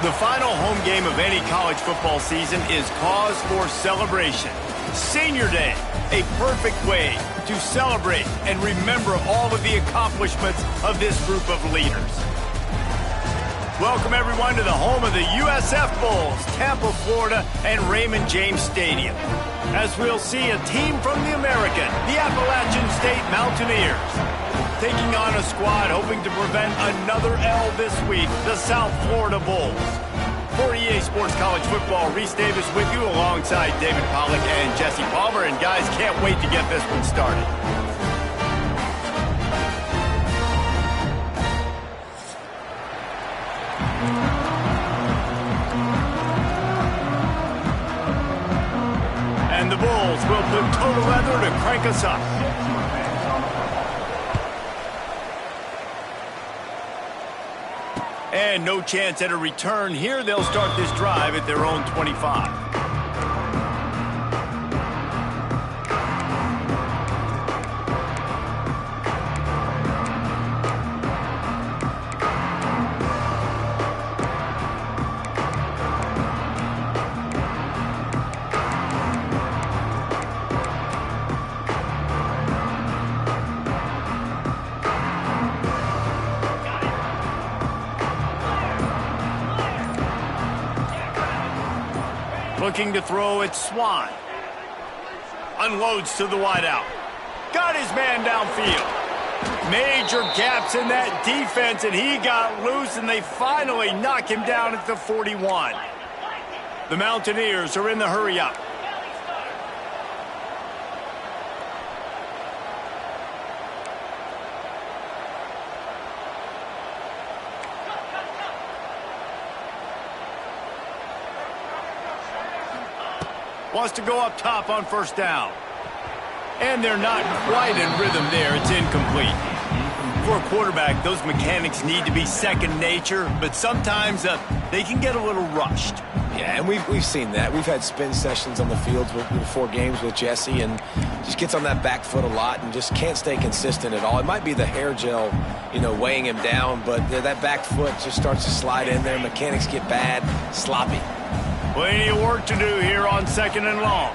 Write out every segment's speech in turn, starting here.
The final home game of any college football season is cause for celebration. Senior Day, a perfect way to celebrate and remember all of the accomplishments of this group of leaders. Welcome, everyone, to the home of the USF Bulls, Tampa, Florida, and Raymond James Stadium. As we'll see a team from the American, the Appalachian State Mountaineers, taking on a squad hoping to prevent another L this week, the South Florida Bulls. For EA Sports College Football, Reese Davis with you alongside David Pollack and Jesse Palmer. And guys, can't wait to get this one started. And the Bulls will put total leather to crank us up. And no chance at a return here. They'll start this drive at their own 25. Looking to throw at Swan. Unloads to the wideout. Got his man downfield. Major gaps in that defense, and he got loose, and they finally knock him down at the 41. The Mountaineers are in the hurry-up. Wants to go up top on first down. And they're not quite in rhythm there. It's incomplete. For a quarterback, those mechanics need to be second nature, but sometimes they can get a little rushed. Yeah, and we've seen that. We've had spin sessions on the field before games with Jesse, and just gets on that back foot a lot and just can't stay consistent at all. It might be the hair gel, weighing him down, but that back foot just starts to slide in there. Mechanics get bad, sloppy. Plenty of work to do here on second and long.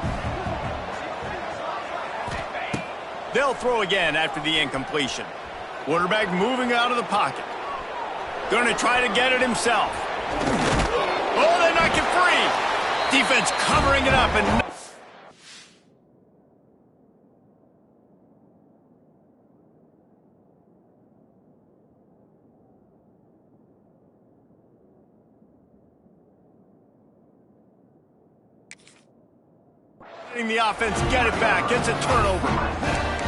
They'll throw again after the incompletion. Quarterback moving out of the pocket. Going to try to get it himself. Oh, they knock it free. Defense covering it up and... the offense get it back. It's a turnover.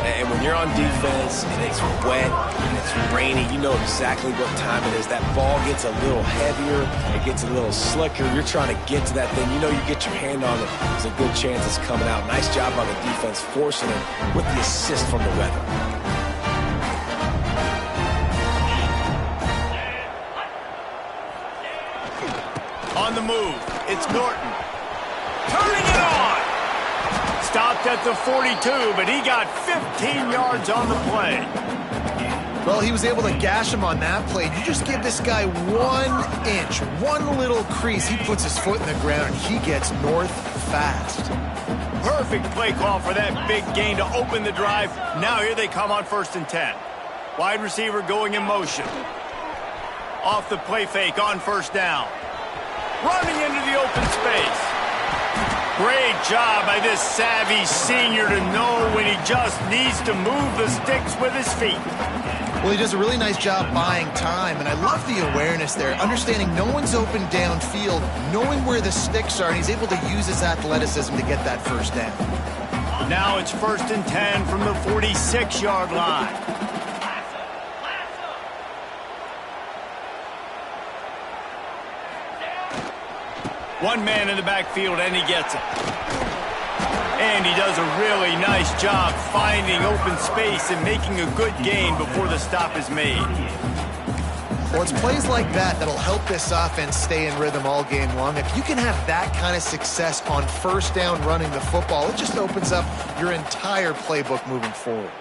And when you're on defense and it's wet and it's rainy, you know exactly what time it is. That ball gets a little heavier. It gets a little slicker. You're trying to get to that thing. You get your hand on it. There's a good chance it's coming out. Nice job on the defense forcing it with the assist from the weather. On the move, it's Norton. Turning it on. Stopped at the 42, but he got 15 yards on the play. Well, he was able to gash him on that play. You just give this guy 1 inch, one little crease. He puts his foot in the ground, and he gets north fast. Perfect play call for that big gain to open the drive. Now here they come on 1st and 10. Wide receiver going in motion. Off the play fake on first down. Running into the open space. Great job by this savvy senior to know when he just needs to move the sticks with his feet. Well, he does a really nice job buying time, and I love the awareness there, understanding no one's open downfield, knowing where the sticks are, and he's able to use his athleticism to get that first down. Now it's 1st and 10 from the 46-yard line. One man in the backfield, and he gets it. And he does a really nice job finding open space and making a good gain before the stop is made. Well, it's plays like that that'll help this offense stay in rhythm all game long. If you can have that kind of success on first down running the football, it just opens up your entire playbook moving forward.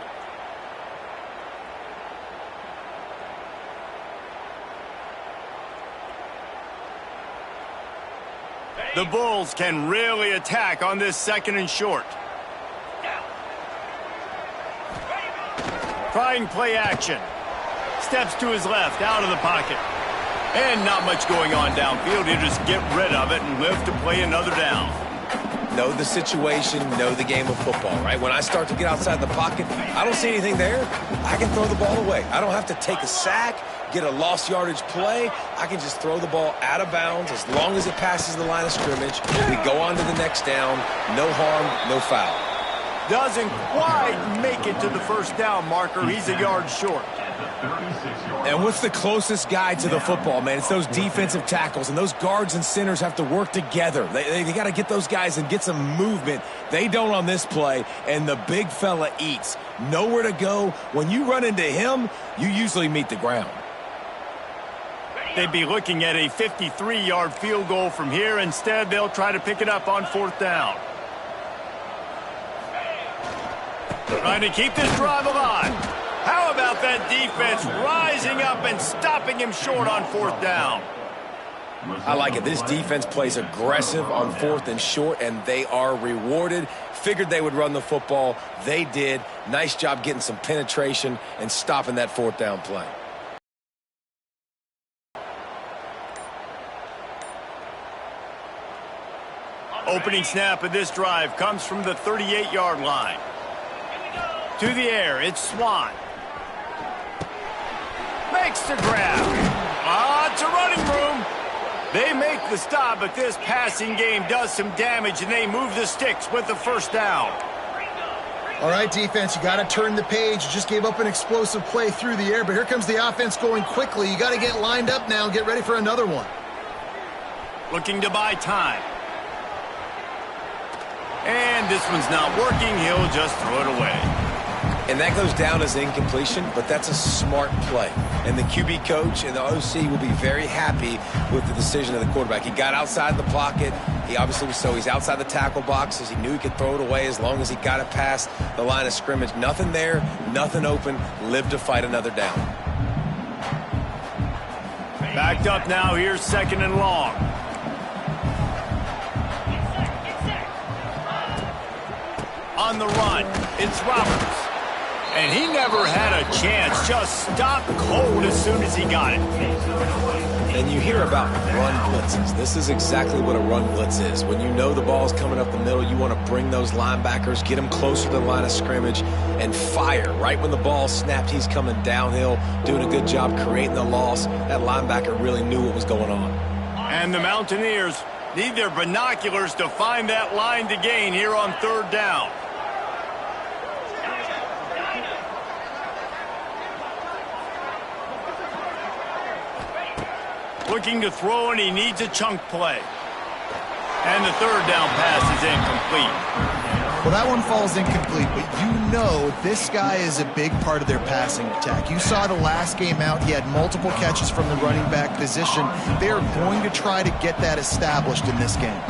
The Bulls can really attack on this 2nd and short. Trying play action. Steps to his left, out of the pocket. And not much going on downfield. He'll just get rid of it and live to play another down. Know the situation, know the game of football, right? When I start to get outside the pocket, I don't see anything there. I can throw the ball away. I don't have to take a sack, get a lost yardage play. I can just throw the ball out of bounds as long as it passes the line of scrimmage. We go on to the next down. No harm, no foul. Doesn't quite make it to the first down marker. He's a yard short. And what's the closest guy to the football, man? It's those defensive tackles, and those guards and centers have to work together. They got to get those guys and get some movement. They don't on this play, and the big fella eats. Nowhere to go. When you run into him, you usually meet the ground. They'd be looking at a 53-yard field goal from here. Instead, they'll try to pick it up on 4th down. Trying to keep this drive alive. How about that defense rising up and stopping him short on 4th down? I like it. This defense plays aggressive on 4th and short, and they are rewarded. Figured they would run the football. They did. Nice job getting some penetration and stopping that 4th down play. Opening snap of this drive comes from the 38-yard line. To the air, it's Swan. Makes the grab. It's a running room. They make the stop, but this passing game does some damage, and they move the sticks with the 1st down. All right, defense, you got to turn the page. You just gave up an explosive play through the air, but here comes the offense going quickly. You got to get lined up now and get ready for another one. Looking to buy time. And this one's not working. He'll just throw it away. And that goes down as incompletion, but that's a smart play. And the QB coach and the OC will be very happy with the decision of the quarterback. He got outside the pocket. He obviously he's outside the tackle box as he knew he could throw it away as long as he got it past the line of scrimmage. Nothing there, nothing open. Live to fight another down. Backed up now. Here's 2nd and long. On the run, it's Roberts. And he never had a chance. Just stopped cold as soon as he got it. And you hear about run blitzes. This is exactly what a run blitz is. When you know the ball's coming up the middle, you want to bring those linebackers, get them closer to the line of scrimmage, and fire. Right when the ball snapped, he's coming downhill, doing a good job creating the loss. That linebacker really knew what was going on. And the Mountaineers need their binoculars to find that line to gain here on 3rd down. Looking to throw, and he needs a chunk play. And the 3rd down pass is incomplete. Well, that one falls incomplete, but you know this guy is a big part of their passing attack. You saw the last game out. He had multiple catches from the running back position. They are going to try to get that established in this game.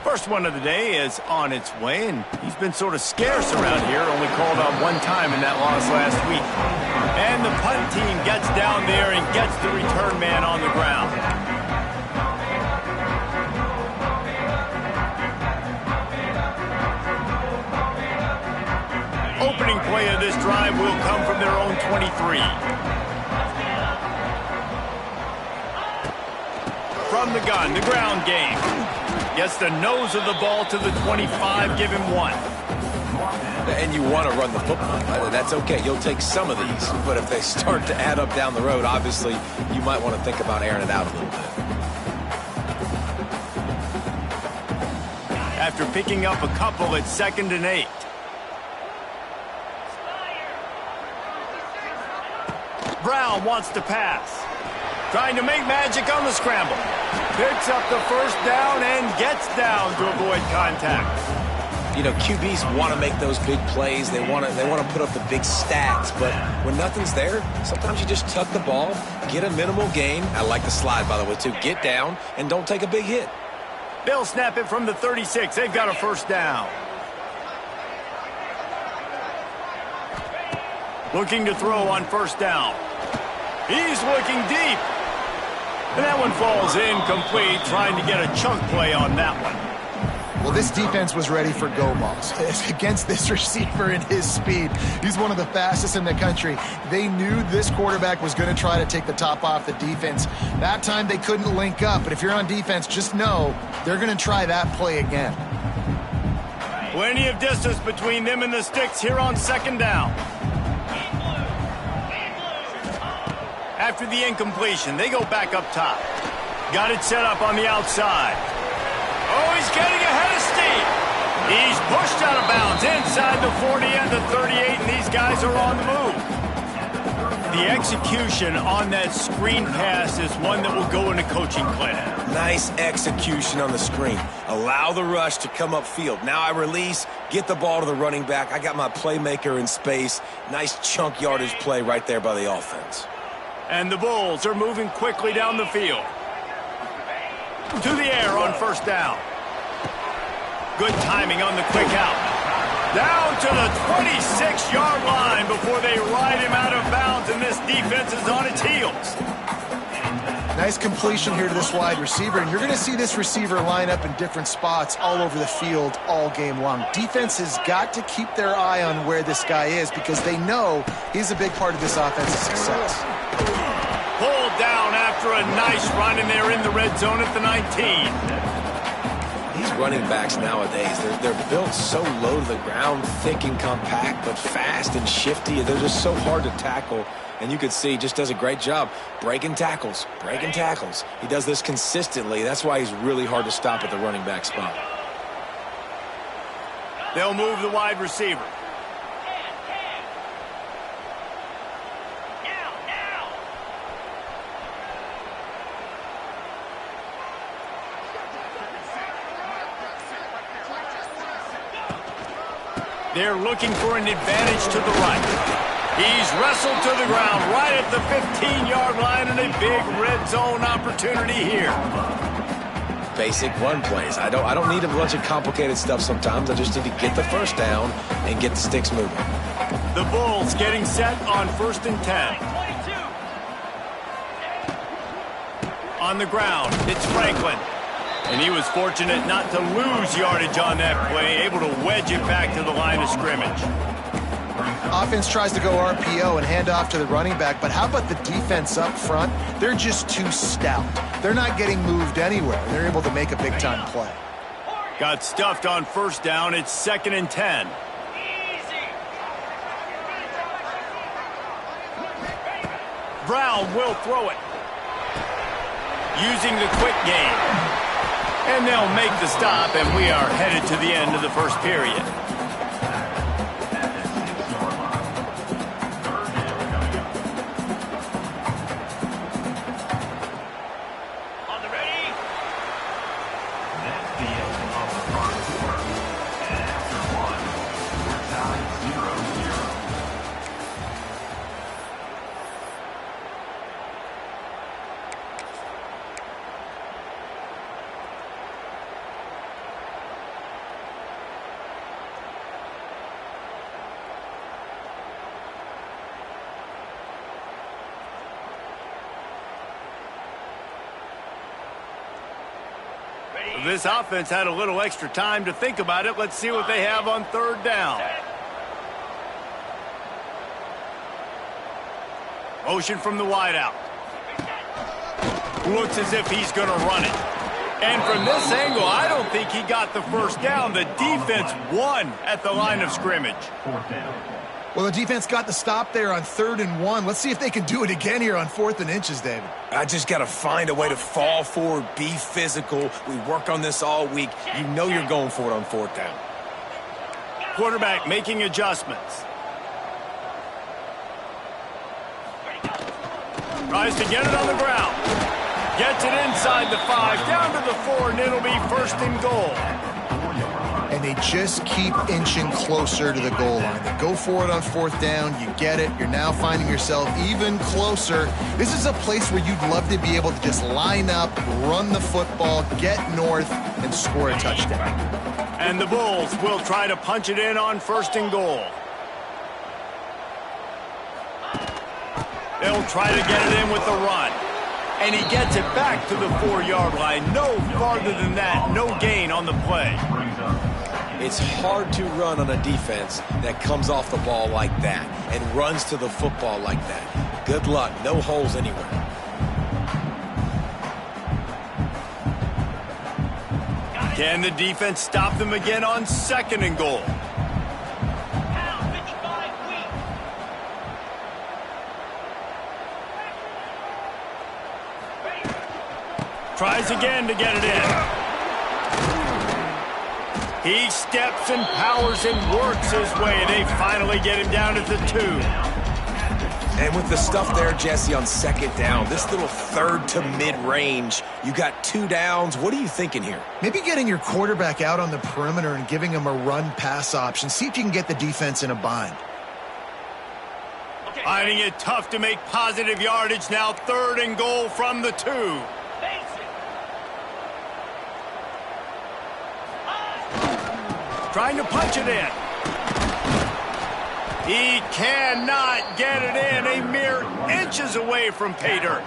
First one of the day is on its way, and he's been sort of scarce around here. Only called out one time in that loss last week. And the punt team gets down there and gets the return man on the ground. Opening play of this drive will come from their own 23. From the gun, the ground game. Gets the nose of the ball to the 25, give him 1. And you want to run the football. That's okay. You'll take some of these. But if they start to add up down the road, obviously, you might want to think about airing it out a little bit. After picking up a couple, it's 2nd and 8. Brown wants to pass. Trying to make magic on the scramble. Picks up the 1st down and gets down to avoid contact. You know, QBs want to make those big plays. They want to put up the big stats. But when nothing's there, sometimes you just tuck the ball, get a minimal gain. I like the slide, by the way, too. Get down and don't take a big hit. They'll snap it from the 36. They've got a 1st down. Looking to throw on 1st down. He's looking deep. And that one falls incomplete, trying to get a chunk play on that one. Well, this defense was ready for go balls against this receiver and his speed. He's one of the fastest in the country. They knew this quarterback was going to try to take the top off the defense. That time they couldn't link up, but if you're on defense, just know they're going to try that play again. Plenty of distance between them and the sticks here on second down. After the incompletion, they go back up top. Got it set up on the outside. Oh, he's getting ahead of steam. He's pushed out of bounds inside the 40 and the 38, and these guys are on the move. The execution on that screen pass is one that will go in a coaching class. Nice execution on the screen. Allow the rush to come upfield. Now I release, get the ball to the running back. I got my playmaker in space. Nice chunk yardage play right there by the offense. And the Bulls are moving quickly down the field. To the air on first down. Good timing on the quick out. Down to the 26-yard line before they ride him out of bounds, and this defense is on its heels. Nice completion here to this wide receiver, and you're going to see this receiver line up in different spots all over the field all game long. Defense has got to keep their eye on where this guy is because they know he's a big part of this offense's success. Pulled down after a nice run, and they're in the red zone at the 19. These running backs nowadays, they're built so low to the ground, thick and compact, but fast and shifty. They're just so hard to tackle. And you can see, just does a great job breaking tackles, breaking tackles. He does this consistently. That's why he's really hard to stop at the running back spot. They'll move the wide receiver. They're looking for an advantage to the right. He's wrestled to the ground right at the 15-yard line, and a big red zone opportunity here. Basic run plays. I don't need a bunch of complicated stuff sometimes. I just need to get the first down and get the sticks moving. The Bulls getting set on 1st and 10. On the ground, it's Franklin. And he was fortunate not to lose yardage on that play, able to wedge it back to the line of scrimmage. Offense tries to go RPO and hand off to the running back, but how about the defense up front? They're just too stout. They're not getting moved anywhere. They're able to make a big-time play. Got stuffed on first down. It's 2nd and 10. Brown will throw it. Using the quick game. And they'll make the stop, and we are headed to the end of the first period. On the ready. That's the end of the first quarter. And after one, we're tied 0-0. This offense had a little extra time to think about it. Let's see what they have on 3rd down. Motion from the wideout. Looks as if he's going to run it. And from this angle, I don't think he got the first down. The defense won at the line of scrimmage. 4th down. Well, the defense got the stop there on 3rd and 1. Let's see if they can do it again here on 4th and inches, David. I just got to find a way to fall forward, be physical. We work on this all week. You know you're going for it on 4th down. Quarterback making adjustments. Tries to get it on the ground. Gets it inside the 5, down to the 4, and it'll be 1st and goal. And they just keep inching closer to the goal line. They go for it on 4th down. You get it. You're now finding yourself even closer. This is a place where you'd love to be able to just line up, run the football, get north, and score a touchdown. And the Bulls will try to punch it in on 1st and goal. They'll try to get it in with the run. And he gets it back to the 4-yard line. No farther than that. No gain on the play. It's hard to run on a defense that comes off the ball like that and runs to the football like that. Good luck. No holes anywhere. Can the defense stop them again on 2nd and goal? Tries again to get it in. He steps and powers and works his way. They finally get him down at the 2. And with the stuff there, Jesse, on 2nd down, this little 3rd to mid-range, you got 2 downs. What are you thinking here? Maybe getting your quarterback out on the perimeter and giving him a run-pass option. See if you can get the defense in a bind. Finding it tough to make positive yardage now. 3rd and goal from the 2. Trying to punch it in. He cannot get it in. A mere inches away from pay dirt.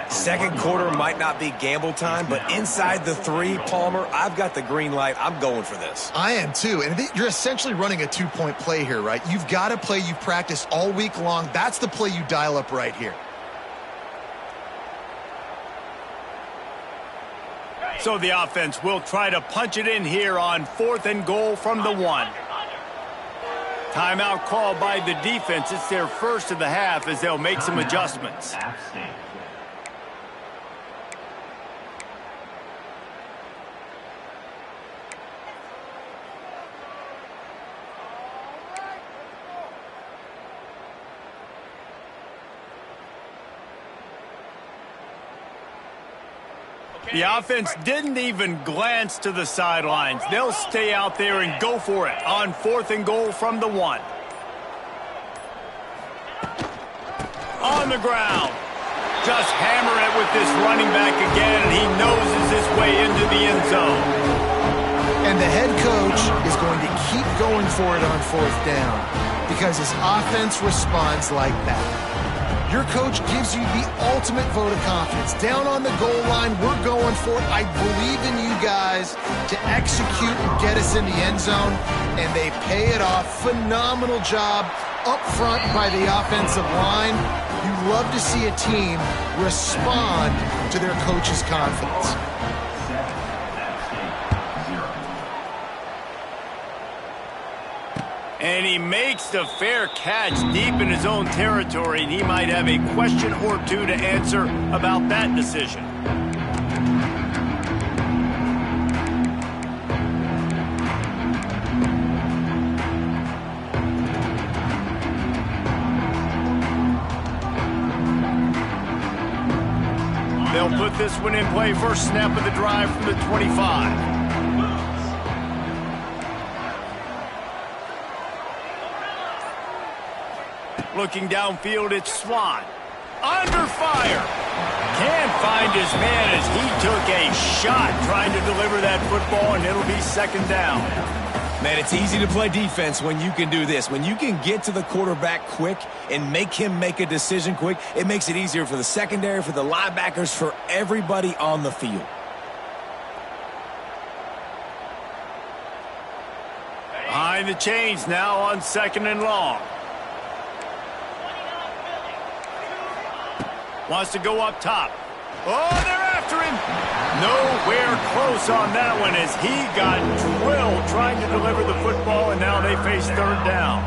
2nd quarter might not be gamble time, but inside the 3, Palmer, I've got the green light. I'm going for this. I am too. And you're essentially running a 2-point play here, right? You've got a play you've practiced all week long. That's the play you dial up right here. So the offense will try to punch it in here on 4th and goal from the 1. Timeout called by the defense. It's their first of the half as they'll make some adjustments. The offense didn't even glance to the sidelines. They'll stay out there and go for it on 4th and goal from the 1. On the ground. Just hammer it with this running back again, and he noses his way into the end zone. And the head coach is going to keep going for it on 4th down because his offense responds like that. Your coach gives you the ultimate vote of confidence. Down on the goal line, we're going for it. I believe in you guys to execute and get us in the end zone, and they pay it off. Phenomenal job up front by the offensive line. You love to see a team respond to their coach's confidence. And he makes the fair catch deep in his own territory, and he might have a question or 2 to answer about that decision. They'll put this one in play. First snap of the drive from the 25. Looking downfield, it's Swan. Under fire. Can't find his man as he took a shot trying to deliver that football, and it'll be 2nd down. Man, it's easy to play defense when you can do this. When you can get to the quarterback quick and make him make a decision quick, it makes it easier for the secondary, for the linebackers, for everybody on the field. Behind the chains now on 2nd and long. Wants to go up top. Oh, they're after him. Nowhere close on that one as he got drilled trying to deliver the football, and now they face 3rd down.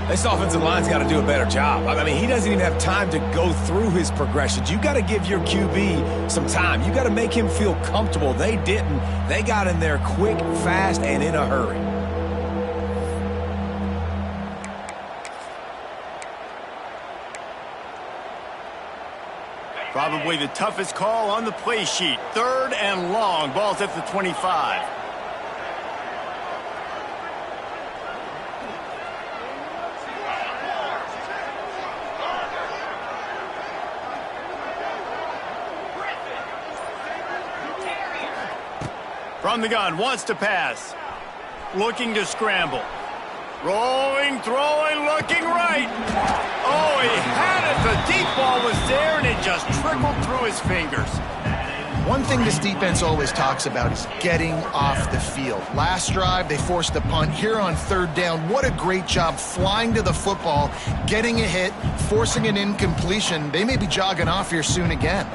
This offensive line's got to do a better job. I mean, he doesn't even have time to go through his progressions. You got to give your QB some time. You got to make him feel comfortable. They didn't. They got in there quick, fast, and in a hurry. Probably the toughest call on the play sheet. 3rd and long. Ball's at the 25. From the gun, wants to pass. Looking to scramble. Rolling, throwing, looking right. Oh, he had it. The deep ball was there, and it just trickled through his fingers. One thing this defense always talks about is getting off the field. Last drive, they forced a punt. Here on third down, what a great job flying to the football, getting a hit, forcing an incompletion. They may be jogging off here soon again.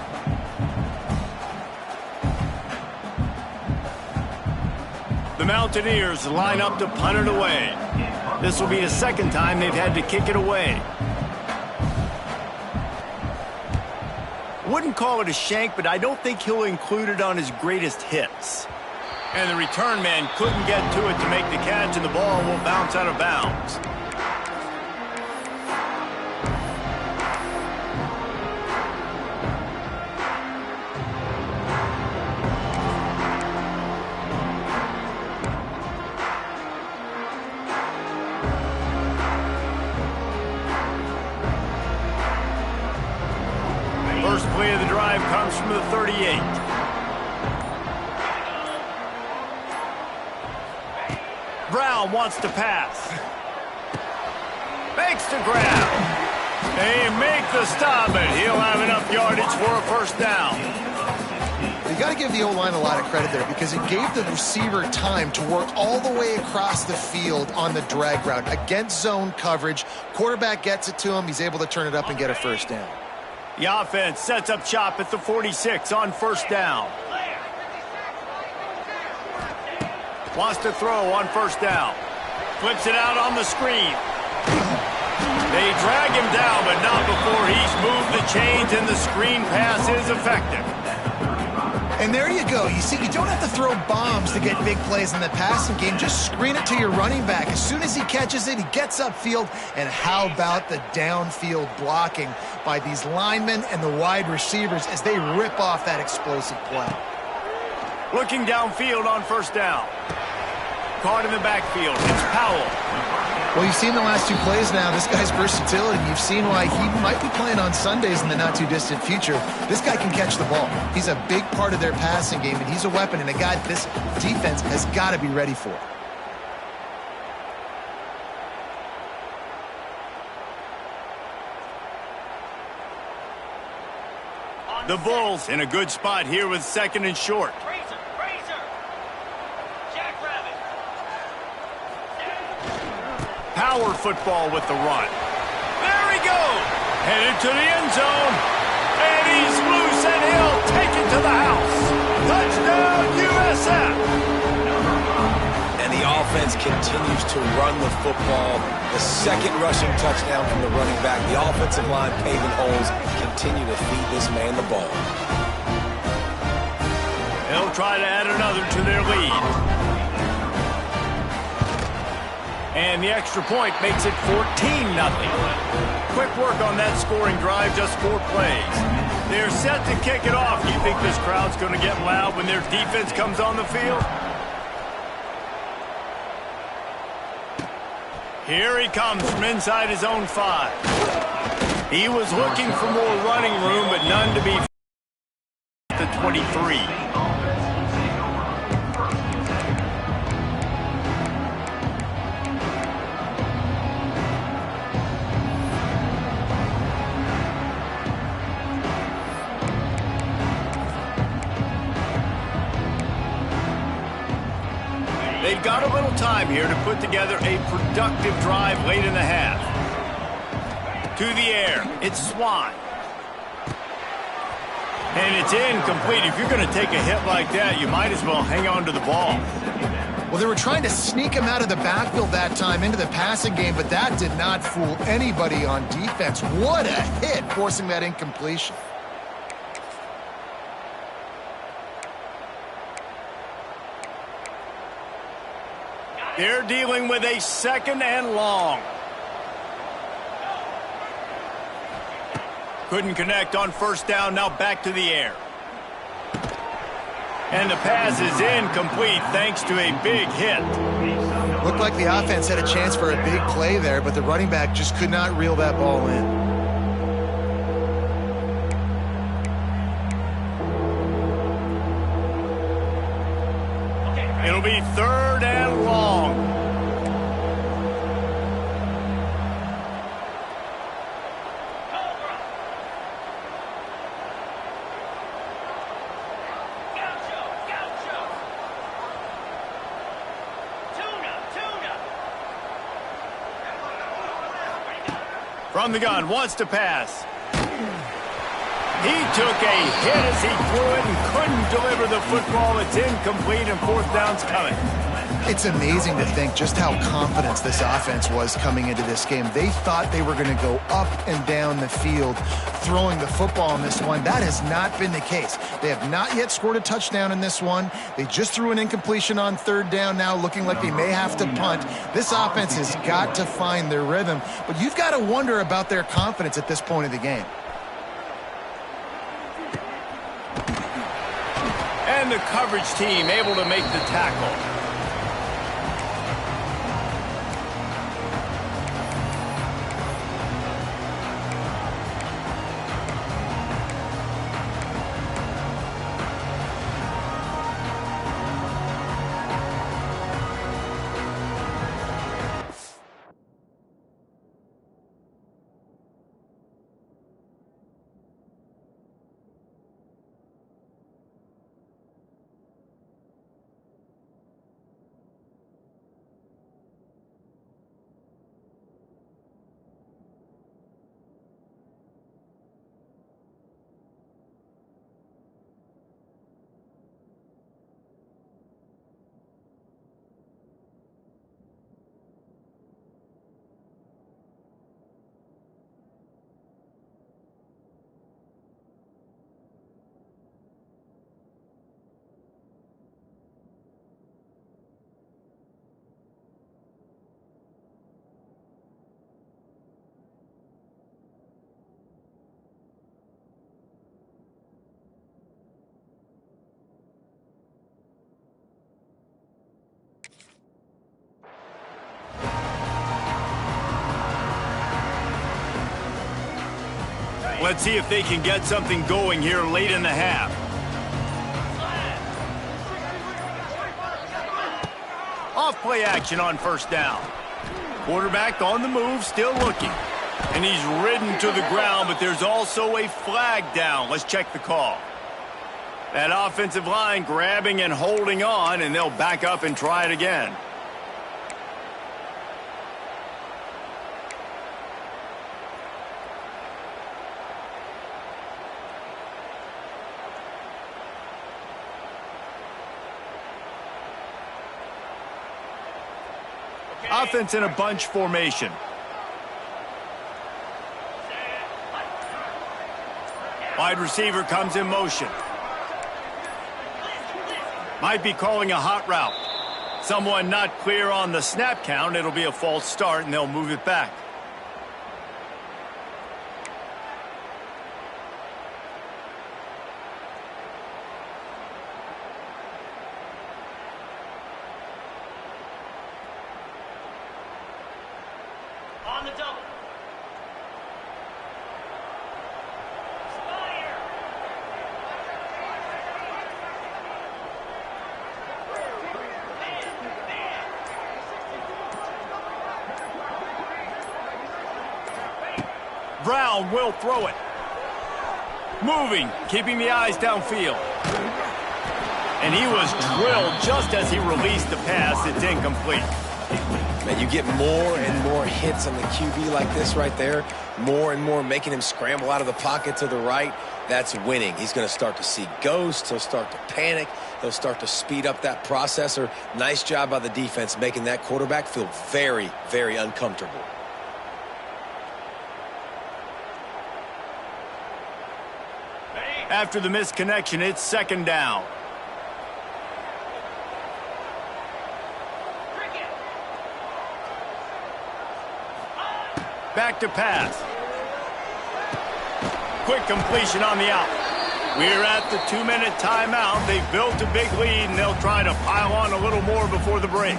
The Mountaineers line up to punt it away. This will be the second time they've had to kick it away. Wouldn't call it a shank, but I don't think he'll include it on his greatest hits. And the return man couldn't get to it to make the catch, and the ball will bounce out of bounds. First play of the drive comes from the 38. Brown wants to pass. Makes the grab. They make the stop, and he'll have enough yardage for a first down. You got to give the O-line a lot of credit there because it gave the receiver time to work all the way across the field on the drag route. Against zone coverage, quarterback gets it to him. He's able to turn it up and get a first down. The offense sets up shop at the 46 on first down. Wants to throw on first down. Flips it out on the screen. They drag him down, but not before he's moved the chains, and the screen pass is effective. And there you go. You see, you don't have to throw bombs to get big plays in the passing game. Just screen it to your running back. As soon as he catches it, he gets upfield. And how about the downfield blocking by these linemen and the wide receivers as they rip off that explosive play? Looking downfield on first down. Caught in the backfield. It's Powell. Well, you've seen the last two plays now. This guy's versatility. You've seen why he might be playing on Sundays in the not-too-distant future. This guy can catch the ball. He's a big part of their passing game, and he's a weapon and a guy this defense has got to be ready for. The Bulls in a good spot here with second and short. Power football with the run. There he goes. Headed to the end zone. And he's loose, and he'll take it to the house. Touchdown, USF. And the offense continues to run the football. The second rushing touchdown from the running back. The offensive line paving holes. Continue to feed this man the ball. They'll try to add another to their lead. And the extra point makes it 14-0. Quick work on that scoring drive, just 4 plays. They're set to kick it off. Do you think this crowd's going to get loud when their defense comes on the field? Here he comes from inside his own 5. He was looking for more running room, but none to be at the 23. They've got a little time here to put together a productive drive late in the half. To the air, it's Swan. And it's incomplete. If you're going to take a hit like that, you might as well hang on to the ball. Well, they were trying to sneak him out of the backfield that time into the passing game, but that did not fool anybody on defense. What a hit, forcing that incompletion. They're dealing with a second and long. Couldn't connect on first down, now back to the air. And the pass is incomplete thanks to a big hit. Looked like the offense had a chance for a big play there, but the running back just could not reel that ball in. It'll be third and long. From the gun, wants to pass. He took a hit as he threw it and couldn't deliver the football. It's incomplete and fourth down's coming. It's amazing to think just how confident this offense was coming into this game. They thought they were going to go up and down the field throwing the football in this one. That has not been the case. They have not yet scored a touchdown in this one. They just threw an incompletion on third down now, looking like they may have to punt. This offense has got to find their rhythm, but you've got to wonder about their confidence at this point of the game. And the coverage team able to make the tackle. Let's see if they can get something going here late in the half. Off play action on first down. Quarterback on the move, still looking. And he's ridden to the ground, but there's also a flag down. Let's check the call. That offensive line grabbing and holding on, and they'll back up and try it again. Offense in a bunch formation. Wide receiver comes in motion. Might be calling a hot route. Someone not clear on the snap count. It'll be a false start, and they'll move it back. On the double. Brown will throw it. Moving, keeping the eyes downfield. And he was drilled just as he released the pass. It's incomplete. Man, you get more and more hits on the QB like this right there. More and more making him scramble out of the pocket to the right. That's winning. He's going to start to see ghosts. He'll start to panic. He'll start to speed up that processor. Nice job by the defense making that quarterback feel very, very uncomfortable. After the misconnection, it's second down. Back to pass. Quick completion on the out. We're at the 2-minute timeout. They've built a big lead, and they'll try to pile on a little more before the break.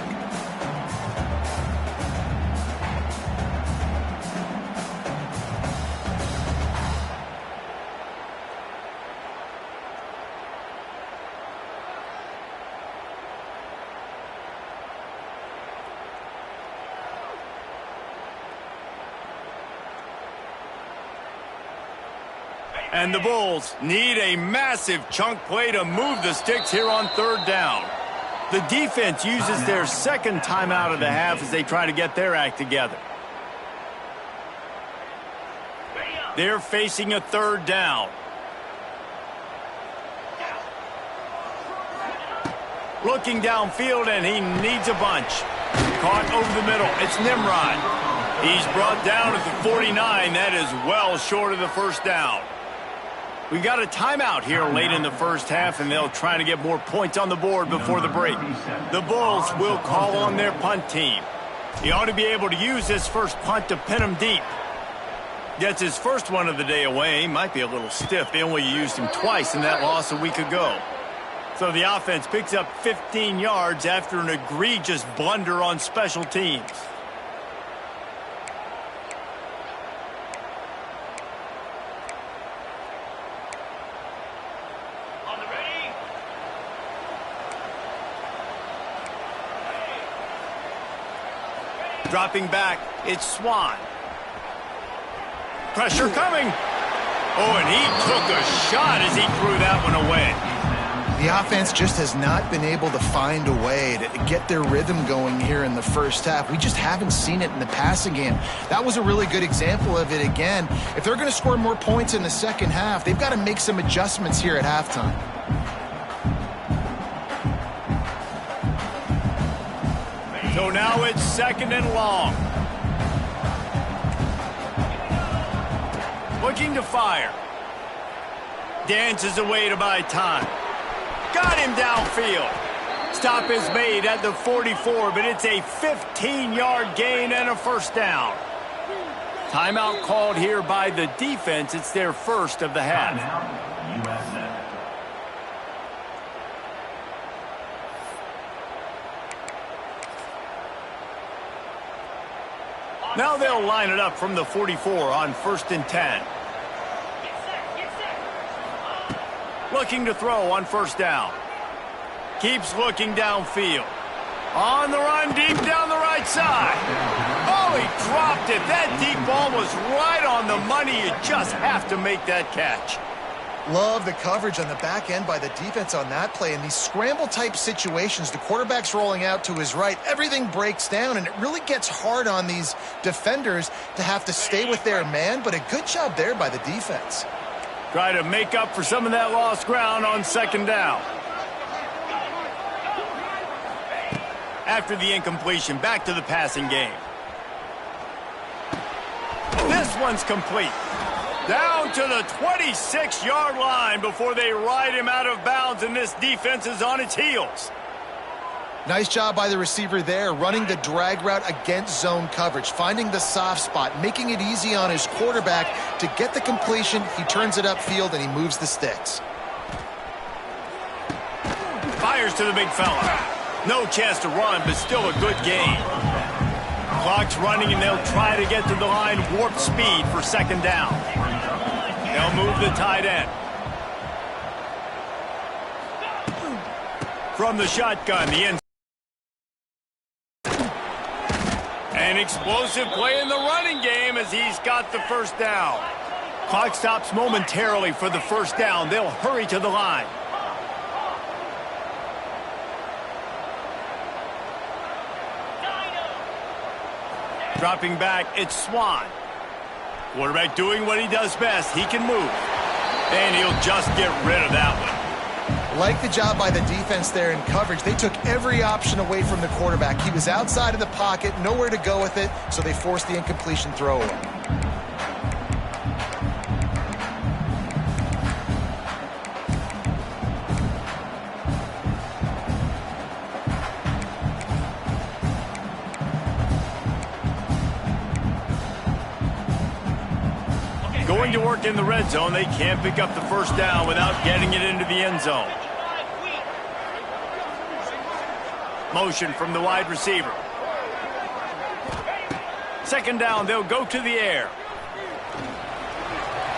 And the Bulls need a massive chunk play to move the sticks here on third down. The defense uses their second timeout of the half as they try to get their act together. They're facing a third down. Looking downfield, and he needs a bunch. Caught over the middle. It's Nimrod. He's brought down at the 49. That is well short of the first down. We got a timeout here late in the first half, and they'll try to get more points on the board before the break. The Bulls will call on their punt team. He ought to be able to use this first punt to pin him deep. Gets his first one of the day away. Might be a little stiff. They only used him twice in that loss a week ago. So the offense picks up 15 yards after an egregious blunder on special teams. On the ready. Dropping back, it's Swan. Pressure coming. Oh, and he took a shot as he threw that one away. The offense just has not been able to find a way to get their rhythm going here in the first half. We just haven't seen it in the passing game. That was a really good example of it again. If they're going to score more points in the second half, they've got to make some adjustments here at halftime. So now it's second and long. Looking to fire. Dances away to buy time. Got him downfield. Stop is made at the 44, but it's a 15-yard gain and a first down. Timeout called here by the defense. It's their first of the half. Now they'll line it up from the 44 on 1st and 10. Looking to throw on first down. Keeps looking downfield. On the run, deep down the right side. Oh, he dropped it. That deep ball was right on the money. You just have to make that catch. Love the coverage on the back end by the defense on that play. In these scramble-type situations, the quarterback's rolling out to his right. Everything breaks down, and it really gets hard on these defenders to have to stay with their man, but a good job there by the defense. Try to make up for some of that lost ground on second down. After the incompletion, back to the passing game. This one's complete. Down to the 26-yard line before they ride him out of bounds, and this defense is on its heels. Nice job by the receiver there, running the drag route against zone coverage, finding the soft spot, making it easy on his quarterback to get the completion. He turns it upfield, and he moves the sticks. Fires to the big fella. No chance to run, but still a good gain. Clock's running, and they'll try to get to the line warp speed for second down. They'll move the tight end. From the shotgun, the end. An explosive play in the running game as he's got the first down. Clock stops momentarily for the first down. They'll hurry to the line. Dropping back, it's Swan. Quarterback doing what he does best. He can move. And he'll just get rid of that one. Like the job by the defense there in coverage. They took every option away from the quarterback. He was outside of the pocket, nowhere to go with it, so they forced the incompletion throw away. Going to work in the red zone, they can't pick up the first down without getting it into the end zone. Motion from the wide receiver. Second down, they'll go to the air.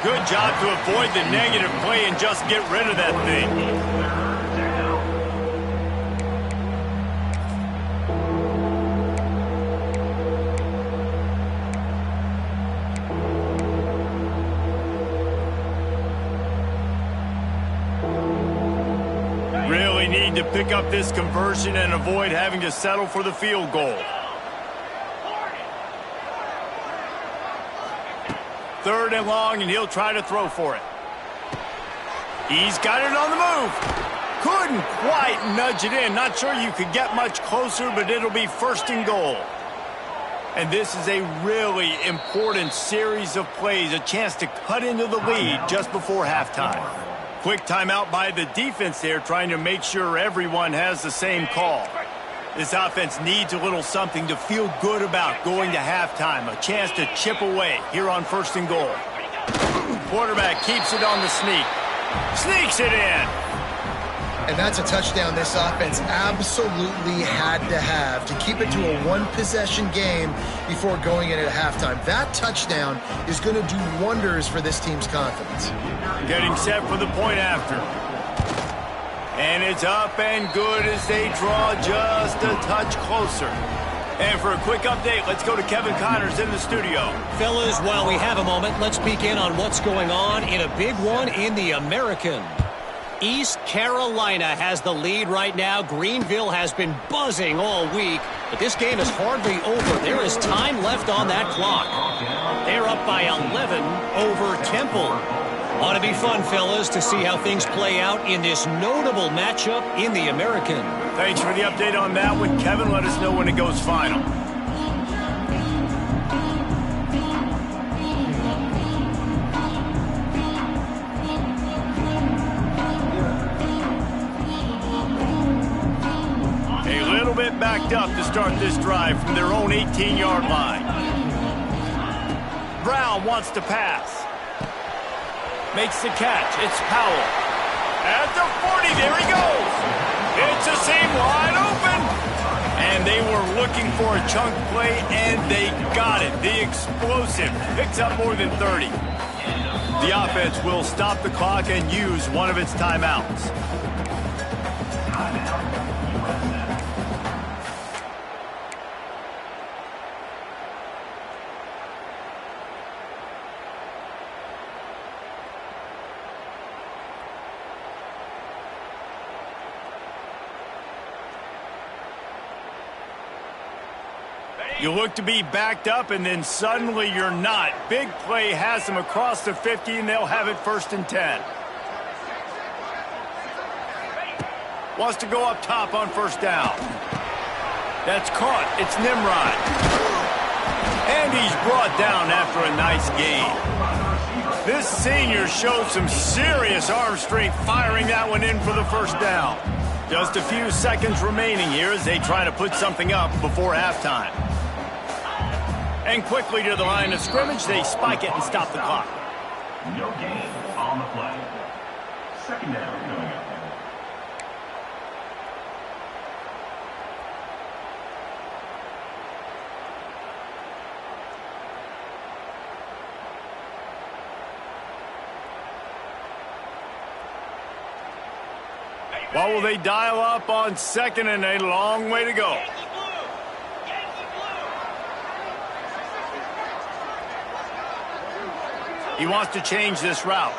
Good job to avoid the negative play and just get rid of that thing. Need to pick up this conversion and avoid having to settle for the field goal. 3rd and long, and he'll try to throw for it. He's got it on the move. Couldn't quite nudge it in. Not sure you could get much closer, but it'll be 1st and goal. And this is a really important series of plays, a chance to cut into the lead just before halftime. Quick timeout by the defense there, trying to make sure everyone has the same call. This offense needs a little something to feel good about going to halftime, a chance to chip away here on 1st and goal. Quarterback keeps it on the sneak. Sneaks it in. And that's a touchdown this offense absolutely had to have to keep it to a 1-possession game before going in at halftime. That touchdown is going to do wonders for this team's confidence. Getting set for the point after. And it's up and good as they draw just a touch closer. And for a quick update, let's go to Kevin Connors in the studio. Fellas, while we have a moment, let's peek in on what's going on in a big one in the American. East Carolina has the lead right now. Greenville has been buzzing all week, but this game is hardly over. There is time left on that clock. They're up by 11 over Temple. Ought to be fun, fellas, to see how things play out in this notable matchup in the American. Thanks for the update on that one, Kevin. Let us know when it goes final. Backed up to start this drive from their own 18-yard line. Brown wants to pass. Makes the catch. It's Powell. At the 40, there he goes. It's a seam wide open. And they were looking for a chunk play, and they got it. The explosive picks up more than 30. The offense will stop the clock and use one of its timeouts. You look to be backed up, and then suddenly you're not. Big play has them across the 50, and they'll have it 1st and 10. Wants to go up top on 1st down. That's caught. It's Nimrod. And he's brought down after a nice gain. This senior showed some serious arm strength firing that one in for the 1st down. Just a few seconds remaining here as they try to put something up before halftime. And quickly to the line of scrimmage, they spike it and stop the clock. No gain on the play. 2nd down coming up. What will they dial up on 2nd and a long way to go? He wants to change this route.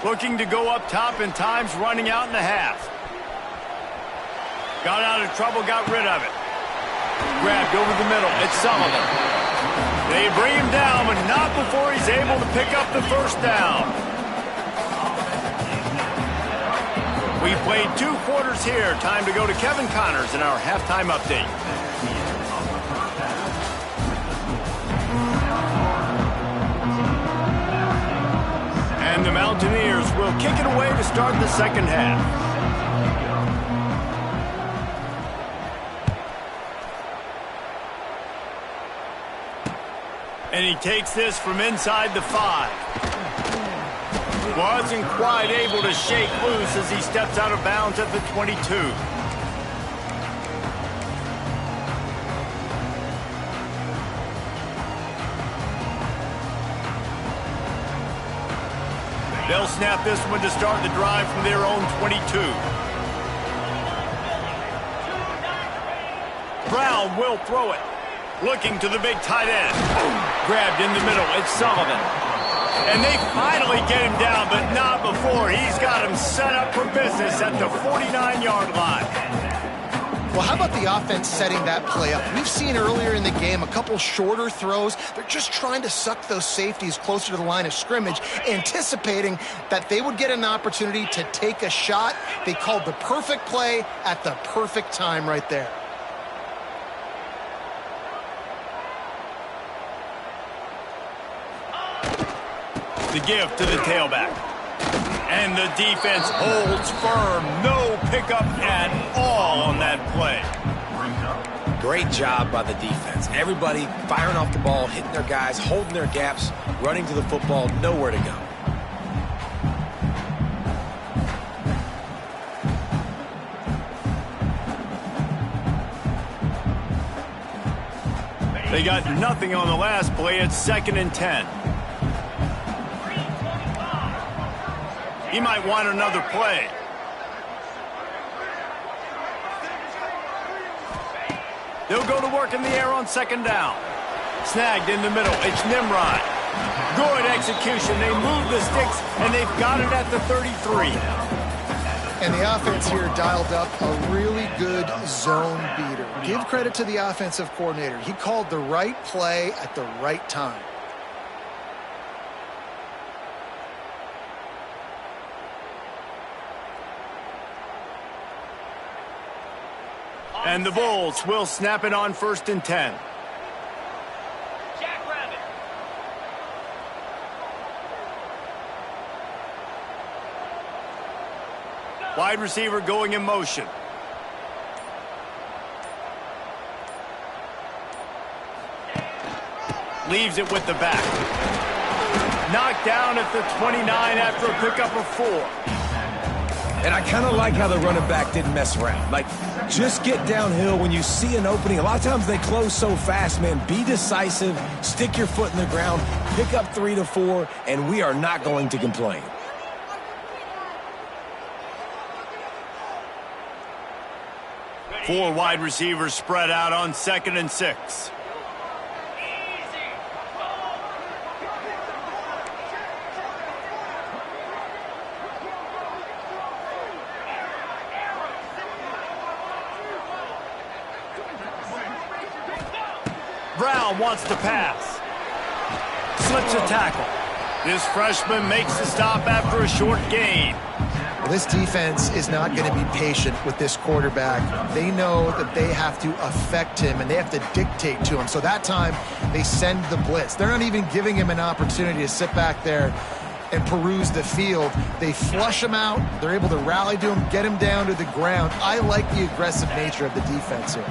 Looking to go up top, and time's running out in the half. Got out of trouble, got rid of it. Grabbed over the middle. It's Sullivan. They bring him down, but not before he's able to pick up the 1st down. We played 2 quarters here. Time to go to Kevin Connors in our halftime update. And the Mountaineers will kick it away to start the 2nd half. And he takes this from inside the 5. Wasn't quite able to shake loose as he steps out of bounds at the 22. They'll snap this one to start the drive from their own 22. Brown will throw it. Looking to the big tight end. Grabbed in the middle. It's Sullivan. And they finally get him down, but not before. He's got him set up for business at the 49-yard line. Well, how about the offense setting that play up? We've seen earlier in the game a couple shorter throws. They're just trying to suck those safeties closer to the line of scrimmage, anticipating that they would get an opportunity to take a shot. They called the perfect play at the perfect time right there. The give to the tailback. And the defense holds firm. No pickup at all on that play. Great job by the defense. Everybody firing off the ball, hitting their guys, holding their gaps, running to the football, nowhere to go. They got nothing on the last play. It's 2nd and 10. He might want another play. They'll go to work in the air on 2nd down. Snagged in the middle. It's Nimrod. Good execution. They move the sticks, and they've got it at the 33. And the offense here dialed up a really good zone beater. Give credit to the offensive coordinator. He called the right play at the right time. And the Bulls will snap it on 1st and 10. Jackrabbit. Wide receiver going in motion. Leaves it with the back. Knocked down at the 29 after a pickup of 4. And I kind of like how the running back didn't mess around. Like, just get downhill when you see an opening. A lot of times they close so fast, man. Be decisive, stick your foot in the ground, pick up 3 to 4, and we are not going to complain. Four wide receivers spread out on 2nd and 6. Brown wants to pass. Slips a tackle. This freshman makes the stop after a short gain. Well, this defense is not going to be patient with this quarterback. They know that they have to affect him, and they have to dictate to him. So that time, they send the blitz. They're not even giving him an opportunity to sit back there and peruse the field. They flush him out. They're able to rally to him, get him down to the ground. I like the aggressive nature of the defense here.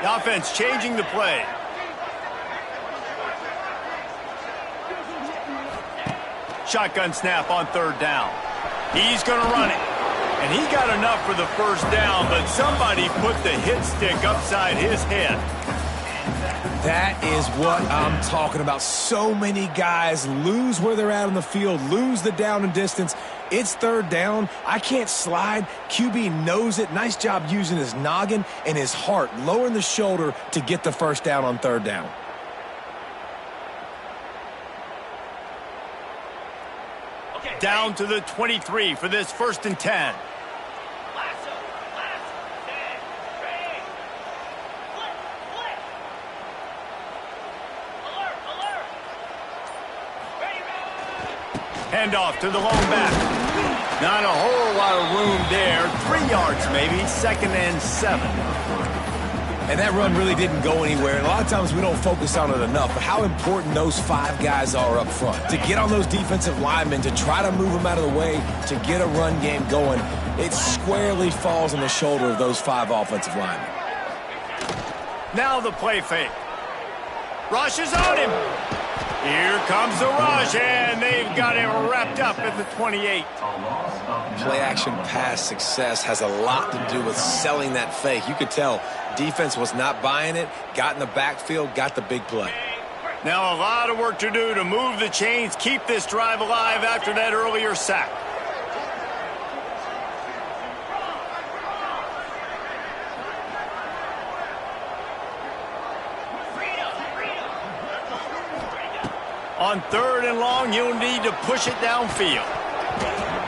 The offense changing the play. Shotgun snap on 3rd down. He's going to run it. And he got enough for the 1st down, but somebody put the hit stick upside his head. That is what I'm talking about. So many guys lose where they're at on the field, lose the down and distance. It's 3rd down. I can't slide. QB knows it. Nice job using his noggin and his heart, lowering the shoulder to get the 1st down on 3rd down. Okay, Down to the 23 for this 1st and 10. Lasso, 10, ready, flip, alert, ready, Handoff to the long back. Not a whole lot of room there. 3 yards maybe. 2nd and 7. And that run really didn't go anywhere. And a lot of times we don't focus on it enough, but how important those 5 guys are up front. To get on those defensive linemen, to try to move them out of the way, to get a run game going, it squarely falls on the shoulder of those 5 offensive linemen. Now the play fake. Rush is on him. Here comes the rush, and they've got him wrapped up at the 28. Play-action pass success has a lot to do with selling that fake. You could tell defense was not buying it, got in the backfield, got the big play. Now a lot of work to do to move the chains, keep this drive alive after that earlier sack. On 3rd and long, you'll need to push it downfield.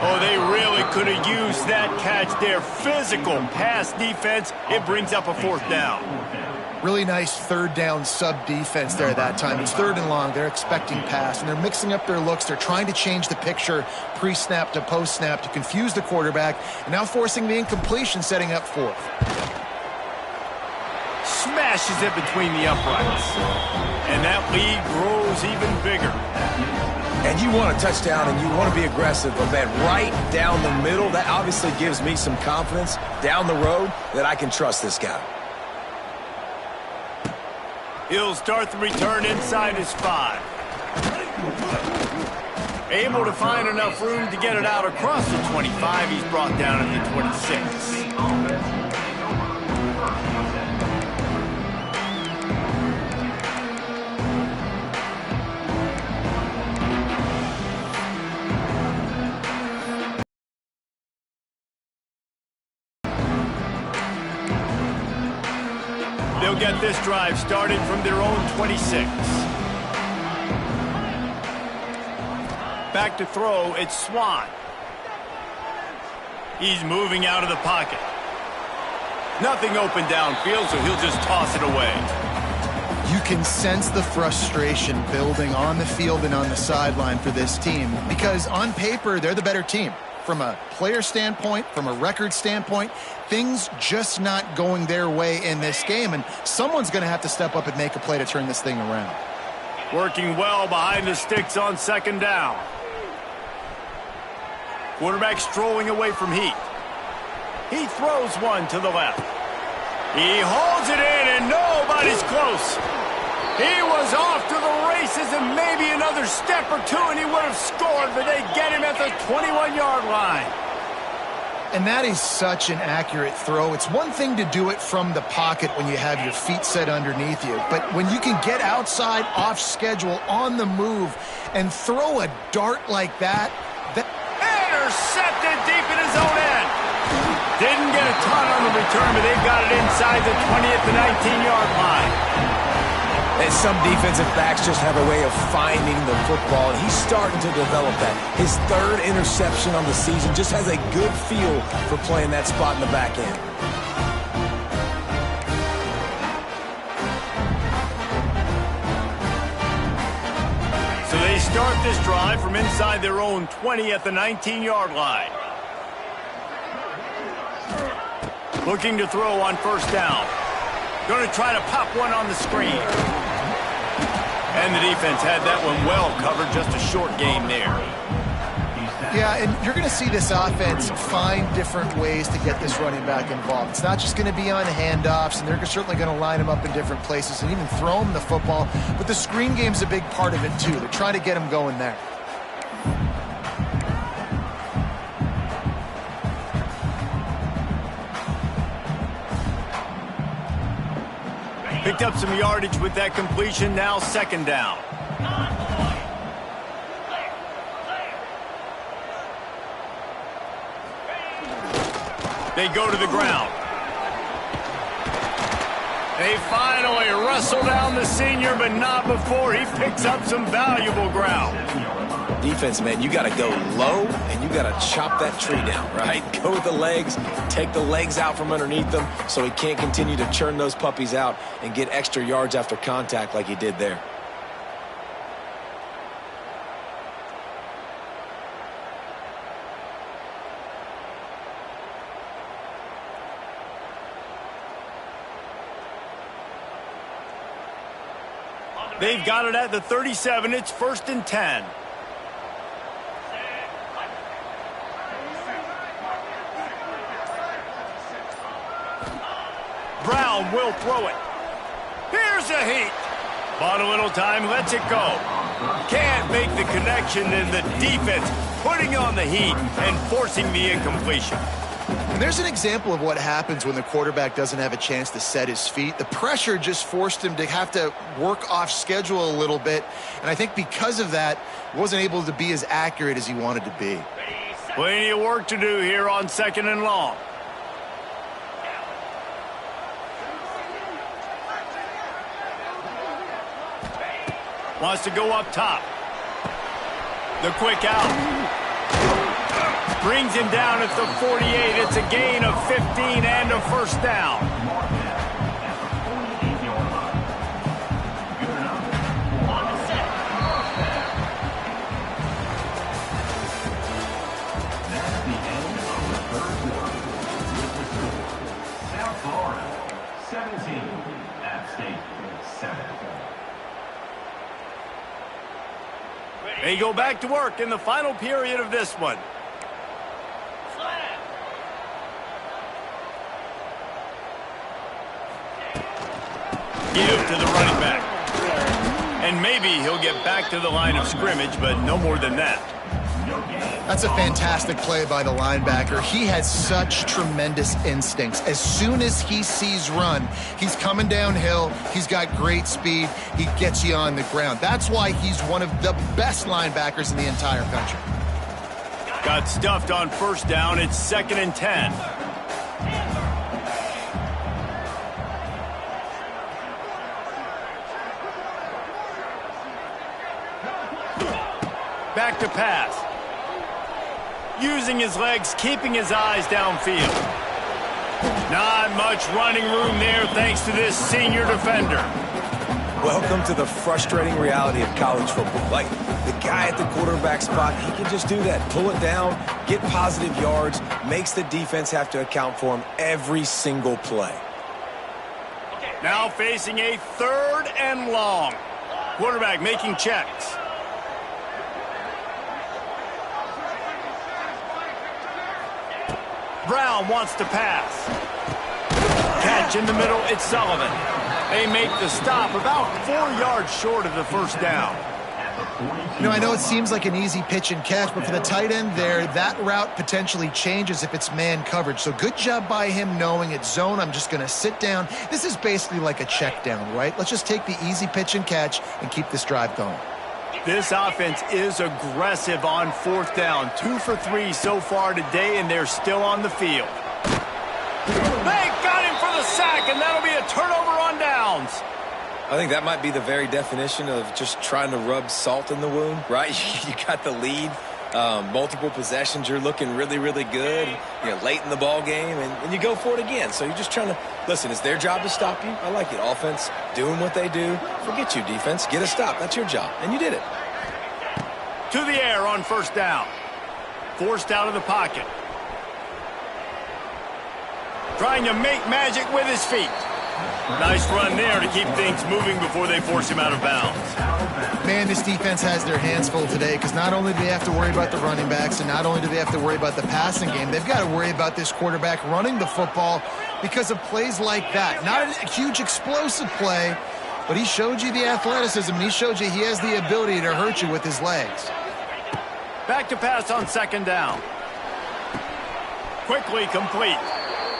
Oh, they really could have used that catch there. Physical pass defense. It brings up a 4th down. Really nice 3rd down sub-defense there that time. It's 3rd and long. They're expecting pass, and they're mixing up their looks. They're trying to change the picture pre-snap to post-snap to confuse the quarterback, and now forcing the incompletion, setting up 4th. Smashes it between the uprights. And that lead grows even bigger. And you want a touchdown and you want to be aggressive, but man, right down the middle, that obviously gives me some confidence down the road that I can trust this guy. He'll start the return inside his 5. Able to find enough room to get it out across the 25. He's brought down at the 26. They'll get this drive started from their own 26. Back to throw, it's Swan. He's moving out of the pocket. Nothing open downfield, so he'll just toss it away. You can sense the frustration building on the field and on the sideline for this team because on paper, they're the better team. From a player standpoint, from a record standpoint, things just not going their way in this game, and someone's going to have to step up and make a play to turn this thing around. Working well behind the sticks on 2nd down. Quarterback strolling away from Heat. He throws one to the left. He holds it in, and nobody's close. He was off to the races and maybe another step or two, and he would have scored, but they get him at the 21-yard line. And that is such an accurate throw. It's one thing to do it from the pocket when you have your feet set underneath you, but when you can get outside, off schedule, on the move, and throw a dart like that. Intercepted deep in his own end. Didn't get a ton on the return, but they've got it inside the 20 at the 19-yard line. And some defensive backs just have a way of finding the football, and he's starting to develop that. His 3rd interception on the season, just has a good feel for playing that spot in the back end. So they start this drive from inside their own 20 at the 19-yard line. Looking to throw on 1st down. Going to try to pop one on the screen. And the defense had that one well covered, just a short gain there. Yeah, and you're going to see this offense find different ways to get this running back involved. It's not just going to be on handoffs, and they're certainly going to line him up in different places and even throw him the football. But the screen game's a big part of it, too. They're trying to get him going there. Picked up some yardage with that completion, now 2nd down. They go to the ground. They finally wrestle down the senior, but not before he picks up some valuable ground. Defense, man, you got to go low, and you got to chop that tree down, right? Go with the legs, take the legs out from underneath them so he can't continue to churn those puppies out and get extra yards after contact like he did there. They've got it at the 37. It's 1st and 10. Brown will throw it. Here's a Heat. Bought a little time, lets it go. Can't make the connection, and the defense putting on the heat and forcing the incompletion. And there's an example of what happens when the quarterback doesn't have a chance to set his feet. The pressure just forced him to have to work off schedule a little bit. And I think because of that, wasn't able to be as accurate as he wanted to be. Plenty of work to do here on 2nd and long. Wants to go up top. The quick out. Brings him down at the 48. It's a gain of 15 and a first down. South Florida, 17. App State, 7. They go back to work in the final period of this one. Give to the running back. And maybe he'll get back to the line of scrimmage, but no more than that. That's a fantastic play by the linebacker. He has such tremendous instincts. As soon as he sees run, he's coming downhill. He's got great speed. He gets you on the ground. That's why he's one of the best linebackers in the entire country. Got stuffed on first down. It's 2nd and 10. Back to pass. Using his legs, keeping his eyes downfield. Not much running room there thanks to this senior defender. Welcome to the frustrating reality of college football. Like, the guy at the quarterback spot, he can just do that. Pull it down, get positive yards, makes the defense have to account for him every single play. Now facing a 3rd and long. Quarterback making checks. Brown wants to pass. Catch in the middle, it's Sullivan. They make the stop about 4 yards short of the first down. You know, I know it seems like an easy pitch and catch, but for the tight end there, that route potentially changes if it's man coverage. So good job by him knowing it's zone. I'm just going to sit down. This is basically like a check down, right? Let's just take the easy pitch and catch and keep this drive going. This offense is aggressive on 4th down. 2 for 3 so far today, and they're still on the field. They got him for the sack, and that'll be a turnover on downs. I think that might be the very definition of just trying to rub salt in the wound, right? You got the lead, multiple possessions, you're looking really, really good, late in the ball game, and you go for it again. So you're just trying to, listen, it's their job to stop you. I like it. Offense, doing what they do. Forget you, defense. Get a stop. That's your job, and you did it. To the air on first down. Forced out of the pocket. Trying to make magic with his feet. Nice run there to keep things moving before they force him out of bounds. Man, this defense has their hands full today because not only do they have to worry about the running backs and not only do they have to worry about the passing game, they've got to worry about this quarterback running the football because of plays like that. Not a huge explosive play, but he showed you the athleticism. He showed you he has the ability to hurt you with his legs. Back to pass on 2nd down. Quickly complete.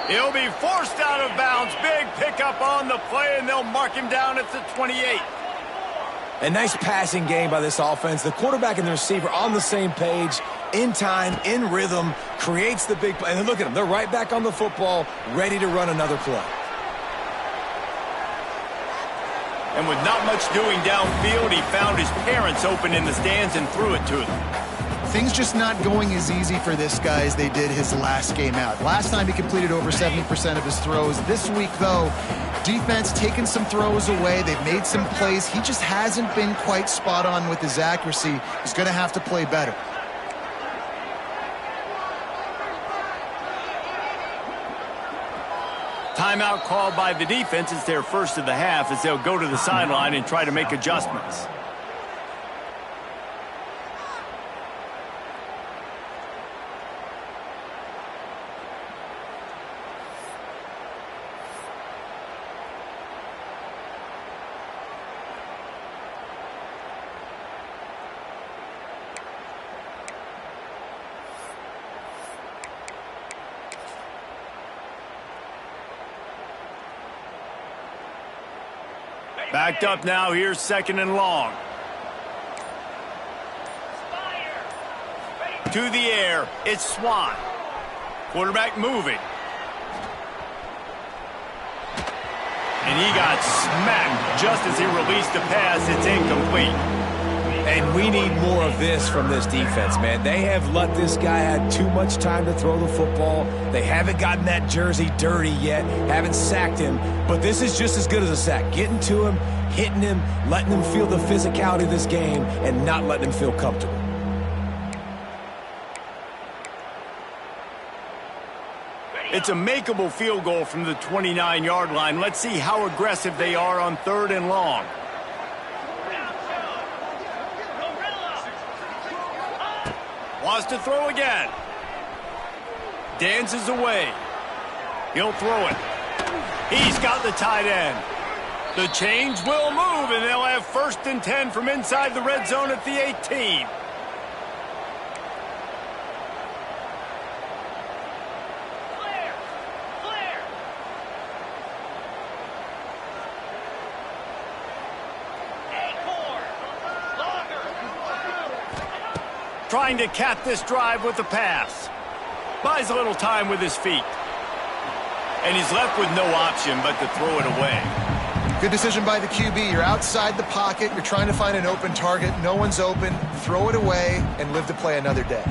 He'll be forced out of bounds. Big pickup on the play, and they'll mark him down at the 28. A nice passing game by this offense. The quarterback and the receiver on the same page, in time, in rhythm, creates the big play. And look at them. They're right back on the football, ready to run another play. And with not much doing downfield, he found his parents open in the stands and threw it to them. Things just not going as easy for this guy as they did his last game out. Last time he completed over 70% of his throws. This week, though, defense taking some throws away. They've made some plays. He just hasn't been quite spot on with his accuracy. He's going to have to play better. Timeout called by the defense. It's their first of the half as they'll go to the sideline and try to make adjustments. Backed up now. Here's 2nd and long. To the air. It's Swan. Quarterback moving. And he got smacked just as he released the pass. It's incomplete. And we need more of this from this defense, man. They have let this guy have too much time to throw the football. They haven't gotten that jersey dirty yet, haven't sacked him. But this is just as good as a sack. Getting to him, hitting him, letting him feel the physicality of this game, and not letting him feel comfortable. It's a makeable field goal from the 29-yard line. Let's see how aggressive they are on 3rd and long. Wants to throw again. Dances away. He'll throw it. He's got the tight end. The chains will move, and they'll have 1st and 10 from inside the red zone at the 18. Trying to cap this drive with the pass. Buys a little time with his feet. And he's left with no option but to throw it away. Good decision by the QB. You're outside the pocket. You're trying to find an open target. No one's open. Throw it away and live to play another day.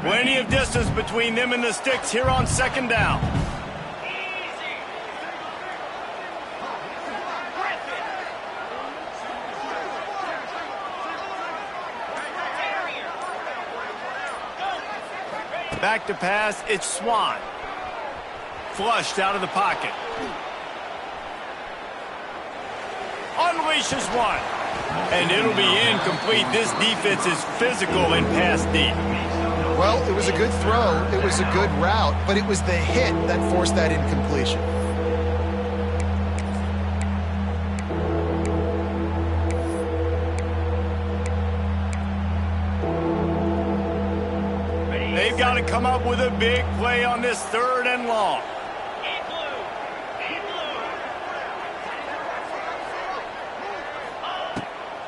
Plenty of distance between them and the sticks here on 2nd down. Back to pass, it's Swan. Flushed out of the pocket. Unleashes one. And it'll be incomplete. This defense is physical and pass deep. Well, it was a good throw, it was a good route, but it was the hit that forced that incompletion. They've got to come up with a big play on this 3rd and long.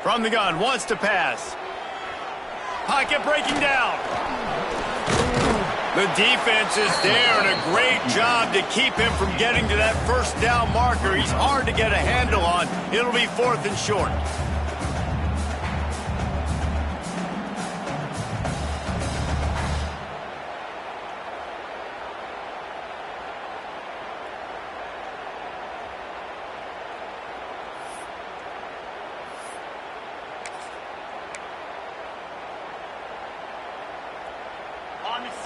From the gun, wants to pass. Pocket breaking down. The defense is there, and a great job to keep him from getting to that 1st down marker. He's hard to get a handle on. It'll be 4th and short.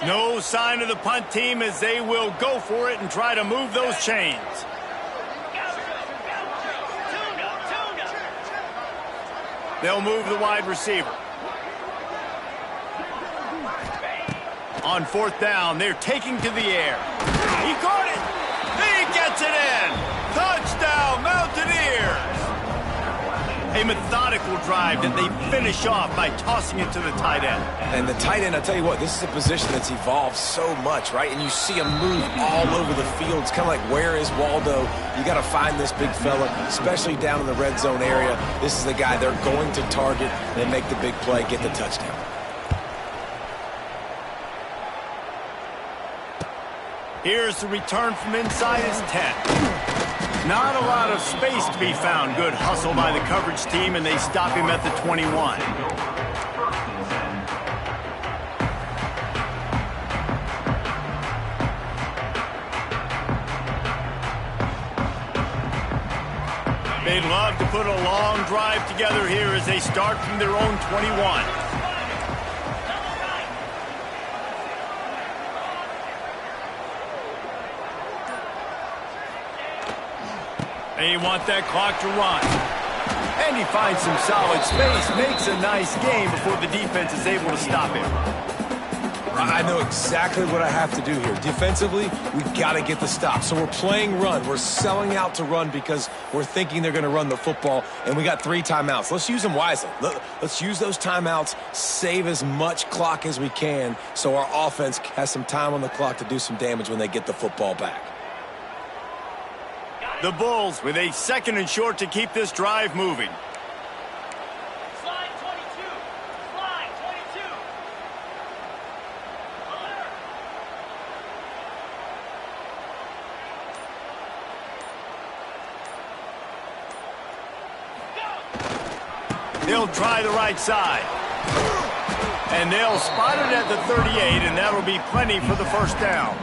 No sign of the punt team as they will go for it and try to move those chains. They'll move the wide receiver. On 4th down, they're taking to the air. He caught it. He gets it in. Touchdown, Mountaineers. A methodical drive that they finish off by tossing it to the tight end. And the tight end, I'll tell you what, this is a position that's evolved so much, right? And you see him move all over the field. It's kind of like, where is Waldo? You got to find this big fella, especially down in the red zone area. This is the guy they're going to target and make the big play, get the touchdown. Here's the return from inside his 10. Not a lot of space to be found. Good hustle by the coverage team, and they stop him at the 21. They'd love to put a long drive together here as they start from their own 21. They want that clock to run. And he finds some solid space, makes a nice game before the defense is able to stop him. I know exactly what I have to do here. Defensively, we've got to get the stop. So we're playing run. We're selling out to run because we're thinking they're going to run the football, and we got 3 timeouts. Let's use them wisely. Let's use those timeouts, save as much clock as we can so our offense has some time on the clock to do some damage when they get the football back. The Bulls with a 2nd and short to keep this drive moving. They'll try the right side. And they'll spot it at the 38, and that'll be plenty for the first down.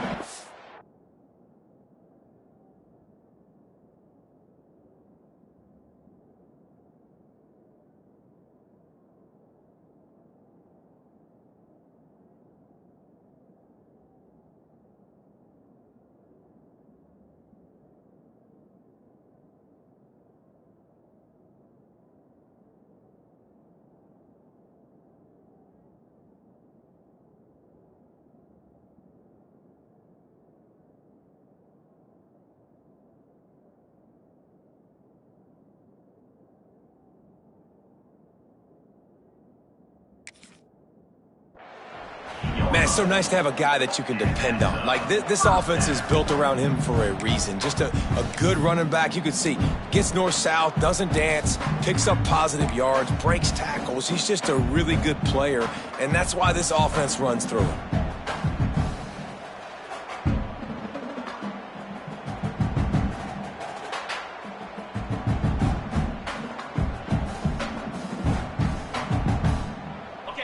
Man, it's so nice to have a guy that you can depend on. Like, this offense is built around him for a reason. Just a good running back. You can see, gets north-south, doesn't dance, picks up positive yards, breaks tackles. He's just a really good player, and that's why this offense runs through him.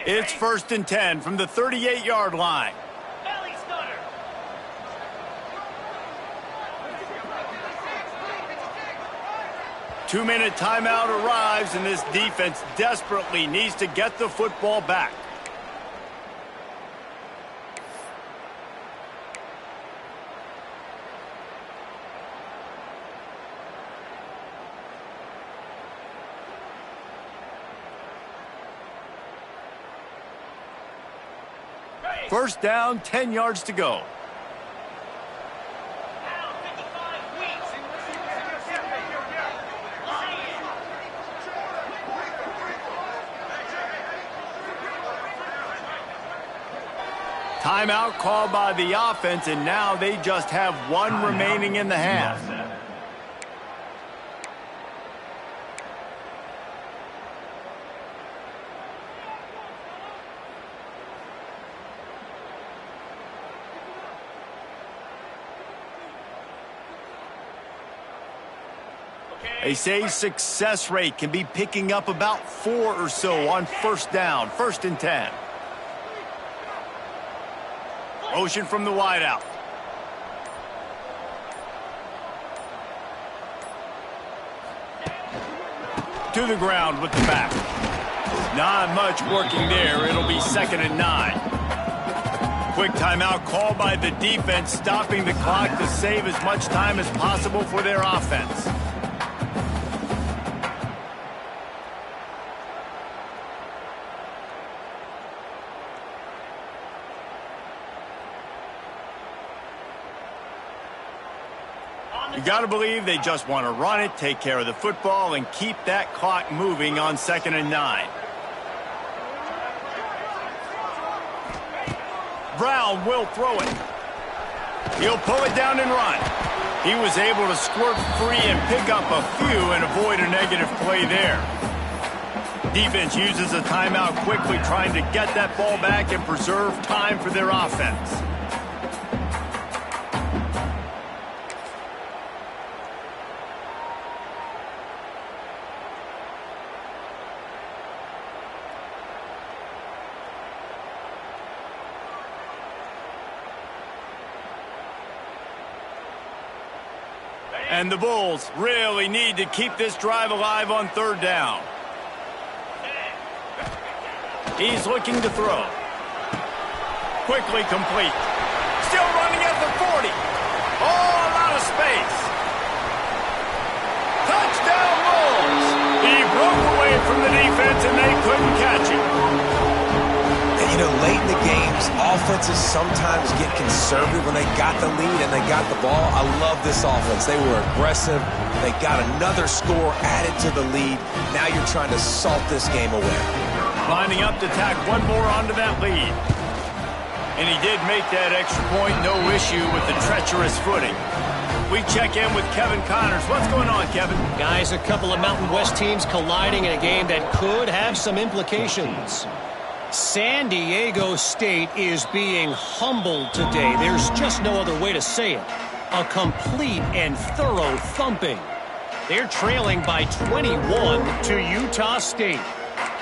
It's 1st and 10 from the 38-yard line. Belly stunner. Two-minute timeout arrives, and this defense desperately needs to get the football back. First down, 10 yards to go. Now 55 weeks. Lion. Timeout called by the offense, and now they just have one remaining in the half. They say success rate can be picking up about 4 or so on first down, 1st and 10. Motion from the wideout. To the ground with the back. Not much working there. It'll be 2nd and 9. Quick timeout called by the defense, stopping the clock to save as much time as possible for their offense. You got to believe they just want to run it, take care of the football, and keep that clock moving on 2nd and 9. Brown will throw it. He'll pull it down and run. He was able to squirt free and pick up a few and avoid a negative play there. Defense uses a timeout quickly, trying to get that ball back and preserve time for their offense. And the Bulls really need to keep this drive alive on 3rd down. He's looking to throw. Quickly complete. Still running at the 40. Oh, a lot of space. Touchdown Bulls. He broke away from the defense and they couldn't catch him. And you know, late in the games, offenses sometimes get conservative when they got the lead and they got the ball. I love this offense. They were aggressive. They got another score added to the lead. Now you're trying to salt this game away. Lining up to tack one more onto that lead. And he did make that extra point. No issue with the treacherous footing. We check in with Kevin Connors. What's going on, Kevin? Guys, a couple of Mountain West teams colliding in a game that could have some implications. San Diego State is being humbled today. There's just no other way to say it. A complete and thorough thumping. They're trailing by 21 to Utah State.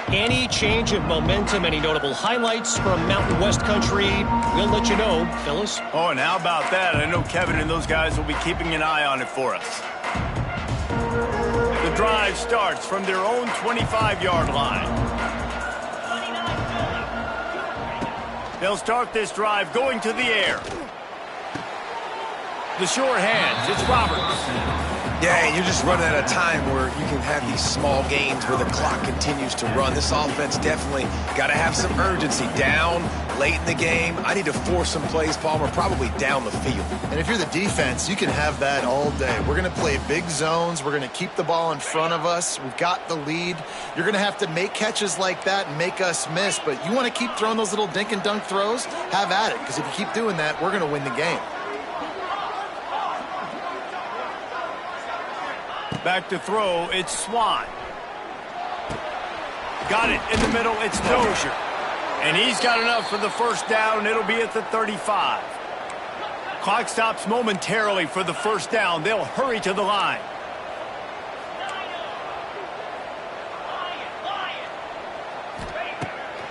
Any change of momentum, any notable highlights from Mountain West Country, we'll let you know, Phyllis. Oh, and how about that? I know Kevin and those guys will be keeping an eye on it for us. The drive starts from their own 25-yard line. They'll start this drive going to the air. The sure hands, it's Roberts. Yeah, you're just running out of time where you can have these small gains where the clock continues to run. This offense definitely got to have some urgency. Down, late in the game, I need to force some plays, Palmer, probably down the field. And if you're the defense, you can have that all day. We're going to play big zones. We're going to keep the ball in front of us. We've got the lead. You're going to have to make catches like that and make us miss. But you want to keep throwing those little dink and dunk throws? Have at it, because if you keep doing that, we're going to win the game. Back to throw, it's Swan. Got it in the middle, it's Dozier. And he's got enough for the first down, and it'll be at the 35. Clock stops momentarily for the first down. They'll hurry to the line.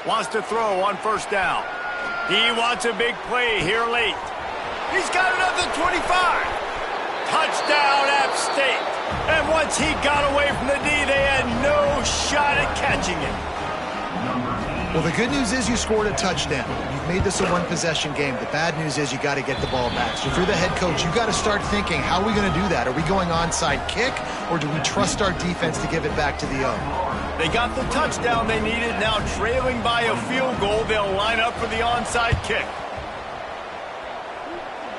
Wants to throw on first down. He wants a big play here late. He's got it at the 25. Touchdown, App State. And once he got away from the D, they had no shot at catching it. Well, the good news is you scored a touchdown. You've made this a one-possession game. The bad news is you got to get the ball back. So if you're the head coach, you got to start thinking, how are we going to do that? Are we going onside kick, or do we trust our defense to give it back to the O? They got the touchdown they needed. Now trailing by a field goal, they'll line up for the onside kick.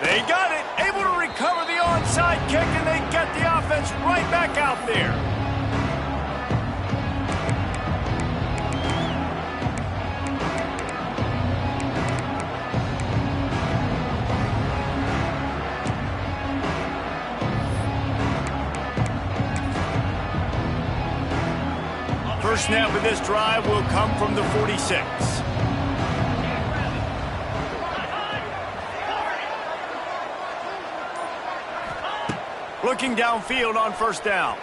They got it, able to recover the onside kick, and they get the offense right back out there. First snap of this drive will come from the 46. Looking downfield on first down.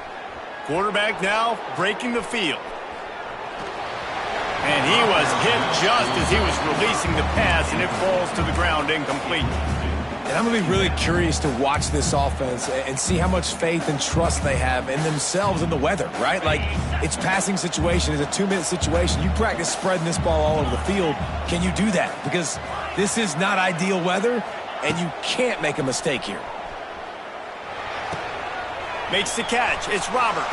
Quarterback now breaking the field. And he was hit just as he was releasing the pass, and it falls to the ground incomplete. And I'm going to be really curious to watch this offense and see how much faith and trust they have in themselves and the weather, right? Like, it's passing situation. It's a 2-minute situation. You practice spreading this ball all over the field. Can you do that? Because this is not ideal weather, and you can't make a mistake here. Makes the catch. It's Roberts.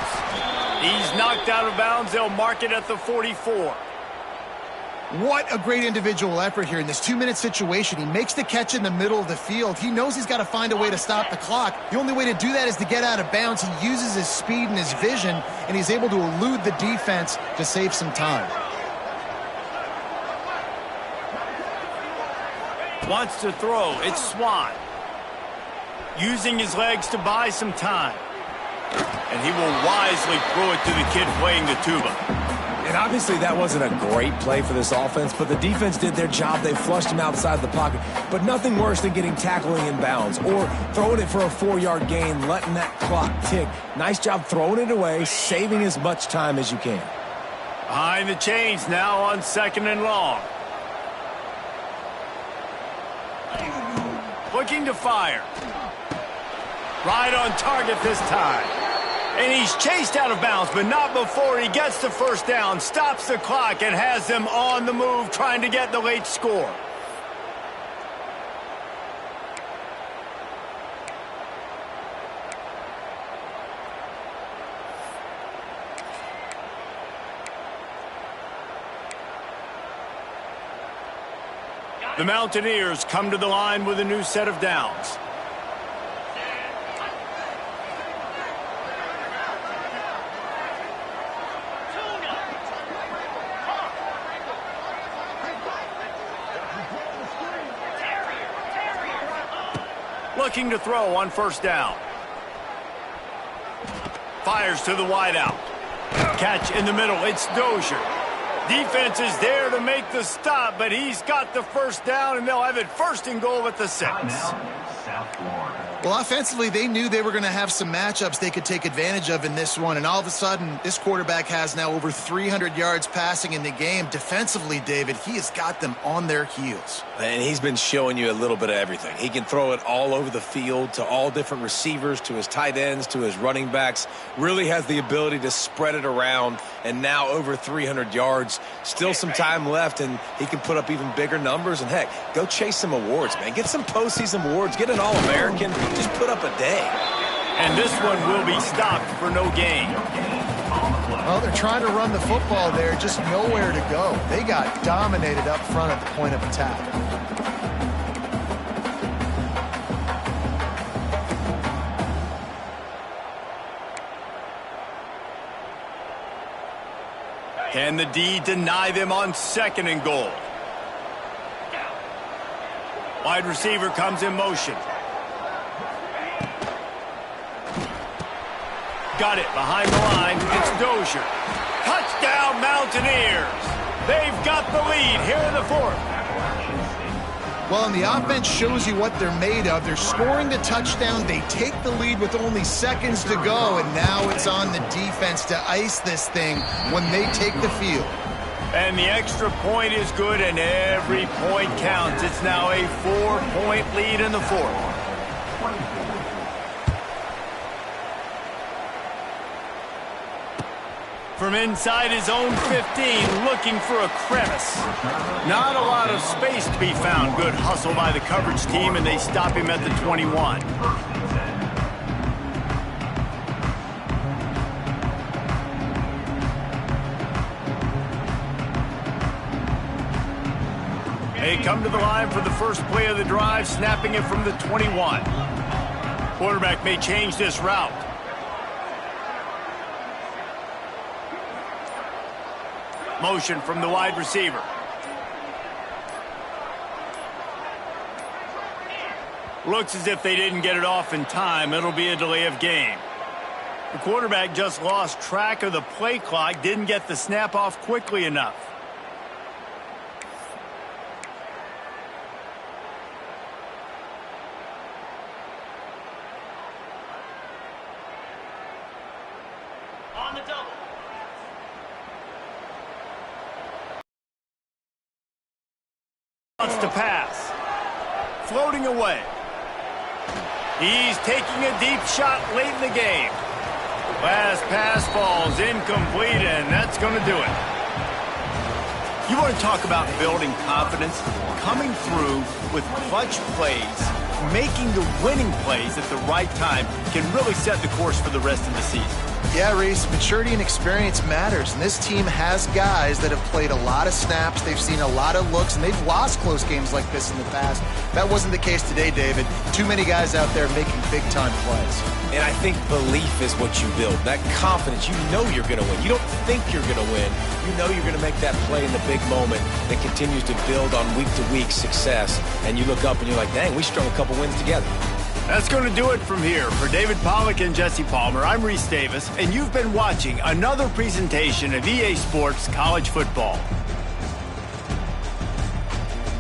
He's knocked out of bounds. They'll mark it at the 44. What a great individual effort here in this 2-minute situation. He makes the catch in the middle of the field. He knows he's got to find a way to stop the clock. The only way to do that is to get out of bounds. He uses his speed and his vision, and he's able to elude the defense to save some time. Wants to throw. It's Swan. Using his legs to buy some time. And he will wisely throw it to the kid playing the tuba. And obviously that wasn't a great play for this offense, but the defense did their job. They flushed him outside the pocket. But nothing worse than getting tackling in bounds or throwing it for a 4-yard gain, letting that clock tick. Nice job throwing it away, saving as much time as you can. Behind the chains now on 2nd and long. Looking to fire. Right on target this time. And he's chased out of bounds, but not before he gets the first down, stops the clock, and has them on the move trying to get the late score. The Mountaineers come to the line with a new set of downs. Looking to throw on first down. Fires to the wideout. Catch in the middle. It's Dozier. Defense is there to make the stop, but he's got the first down, and they'll have it 1st and goal at the 6. Now, South Florida. Well, offensively, they knew they were going to have some matchups they could take advantage of in this one, and all of a sudden, this quarterback has now over 300 yards passing in the game. Defensively, David, he has got them on their heels. And he's been showing you a little bit of everything. He can throw it all over the field to all different receivers, to his tight ends, to his running backs. Really has the ability to spread it around, and now over 300 yards. Still some time left, and he can put up even bigger numbers. And, heck, go chase some awards, man. Get some postseason awards. Get an All-American. Just put up a day. And this one will be stopped for no gain. Well, they're trying to run the football there, just nowhere to go. They got dominated up front at the point of attack. Can the D deny them on 2nd and goal? Wide receiver comes in motion. Got it behind the line. It's Dozier. Touchdown, Mountaineers. They've got the lead here in the 4th. Well, and the offense shows you what they're made of. They're scoring the touchdown. They take the lead with only seconds to go, and now it's on the defense to ice this thing when they take the field. And the extra point is good, and every point counts. It's now a 4-point lead in the 4th. From inside his own 15, looking for a crevice. Not a lot of space to be found. Good hustle by the coverage team, and they stop him at the 21. They come to the line for the first play of the drive, snapping it from the 21. Quarterback may change this route. Motion from the wide receiver. Looks as if they didn't get it off in time. It'll be a delay of game. The quarterback just lost track of the play clock, didn't get the snap off quickly enough. On the double. Wants to pass. Floating away. He's taking a deep shot late in the game. Last pass falls incomplete, and that's going to do it. You want to talk about building confidence? Coming through with clutch plays, making the winning plays at the right time can really set the course for the rest of the season. Yeah, Reese, maturity and experience matters, and this team has guys that have played a lot of snaps, they've seen a lot of looks, and they've lost close games like this in the past. That wasn't the case today, David. Too many guys out there making big-time plays. And I think belief is what you build. That confidence, you know you're going to win. You don't think you're going to win. You know you're going to make that play in the big moment that continues to build on week-to-week success. And you look up and you're like, dang, we strung a couple wins together. That's going to do it from here. For David Pollack and Jesse Palmer, I'm Reese Davis, and you've been watching another presentation of EA Sports College Football.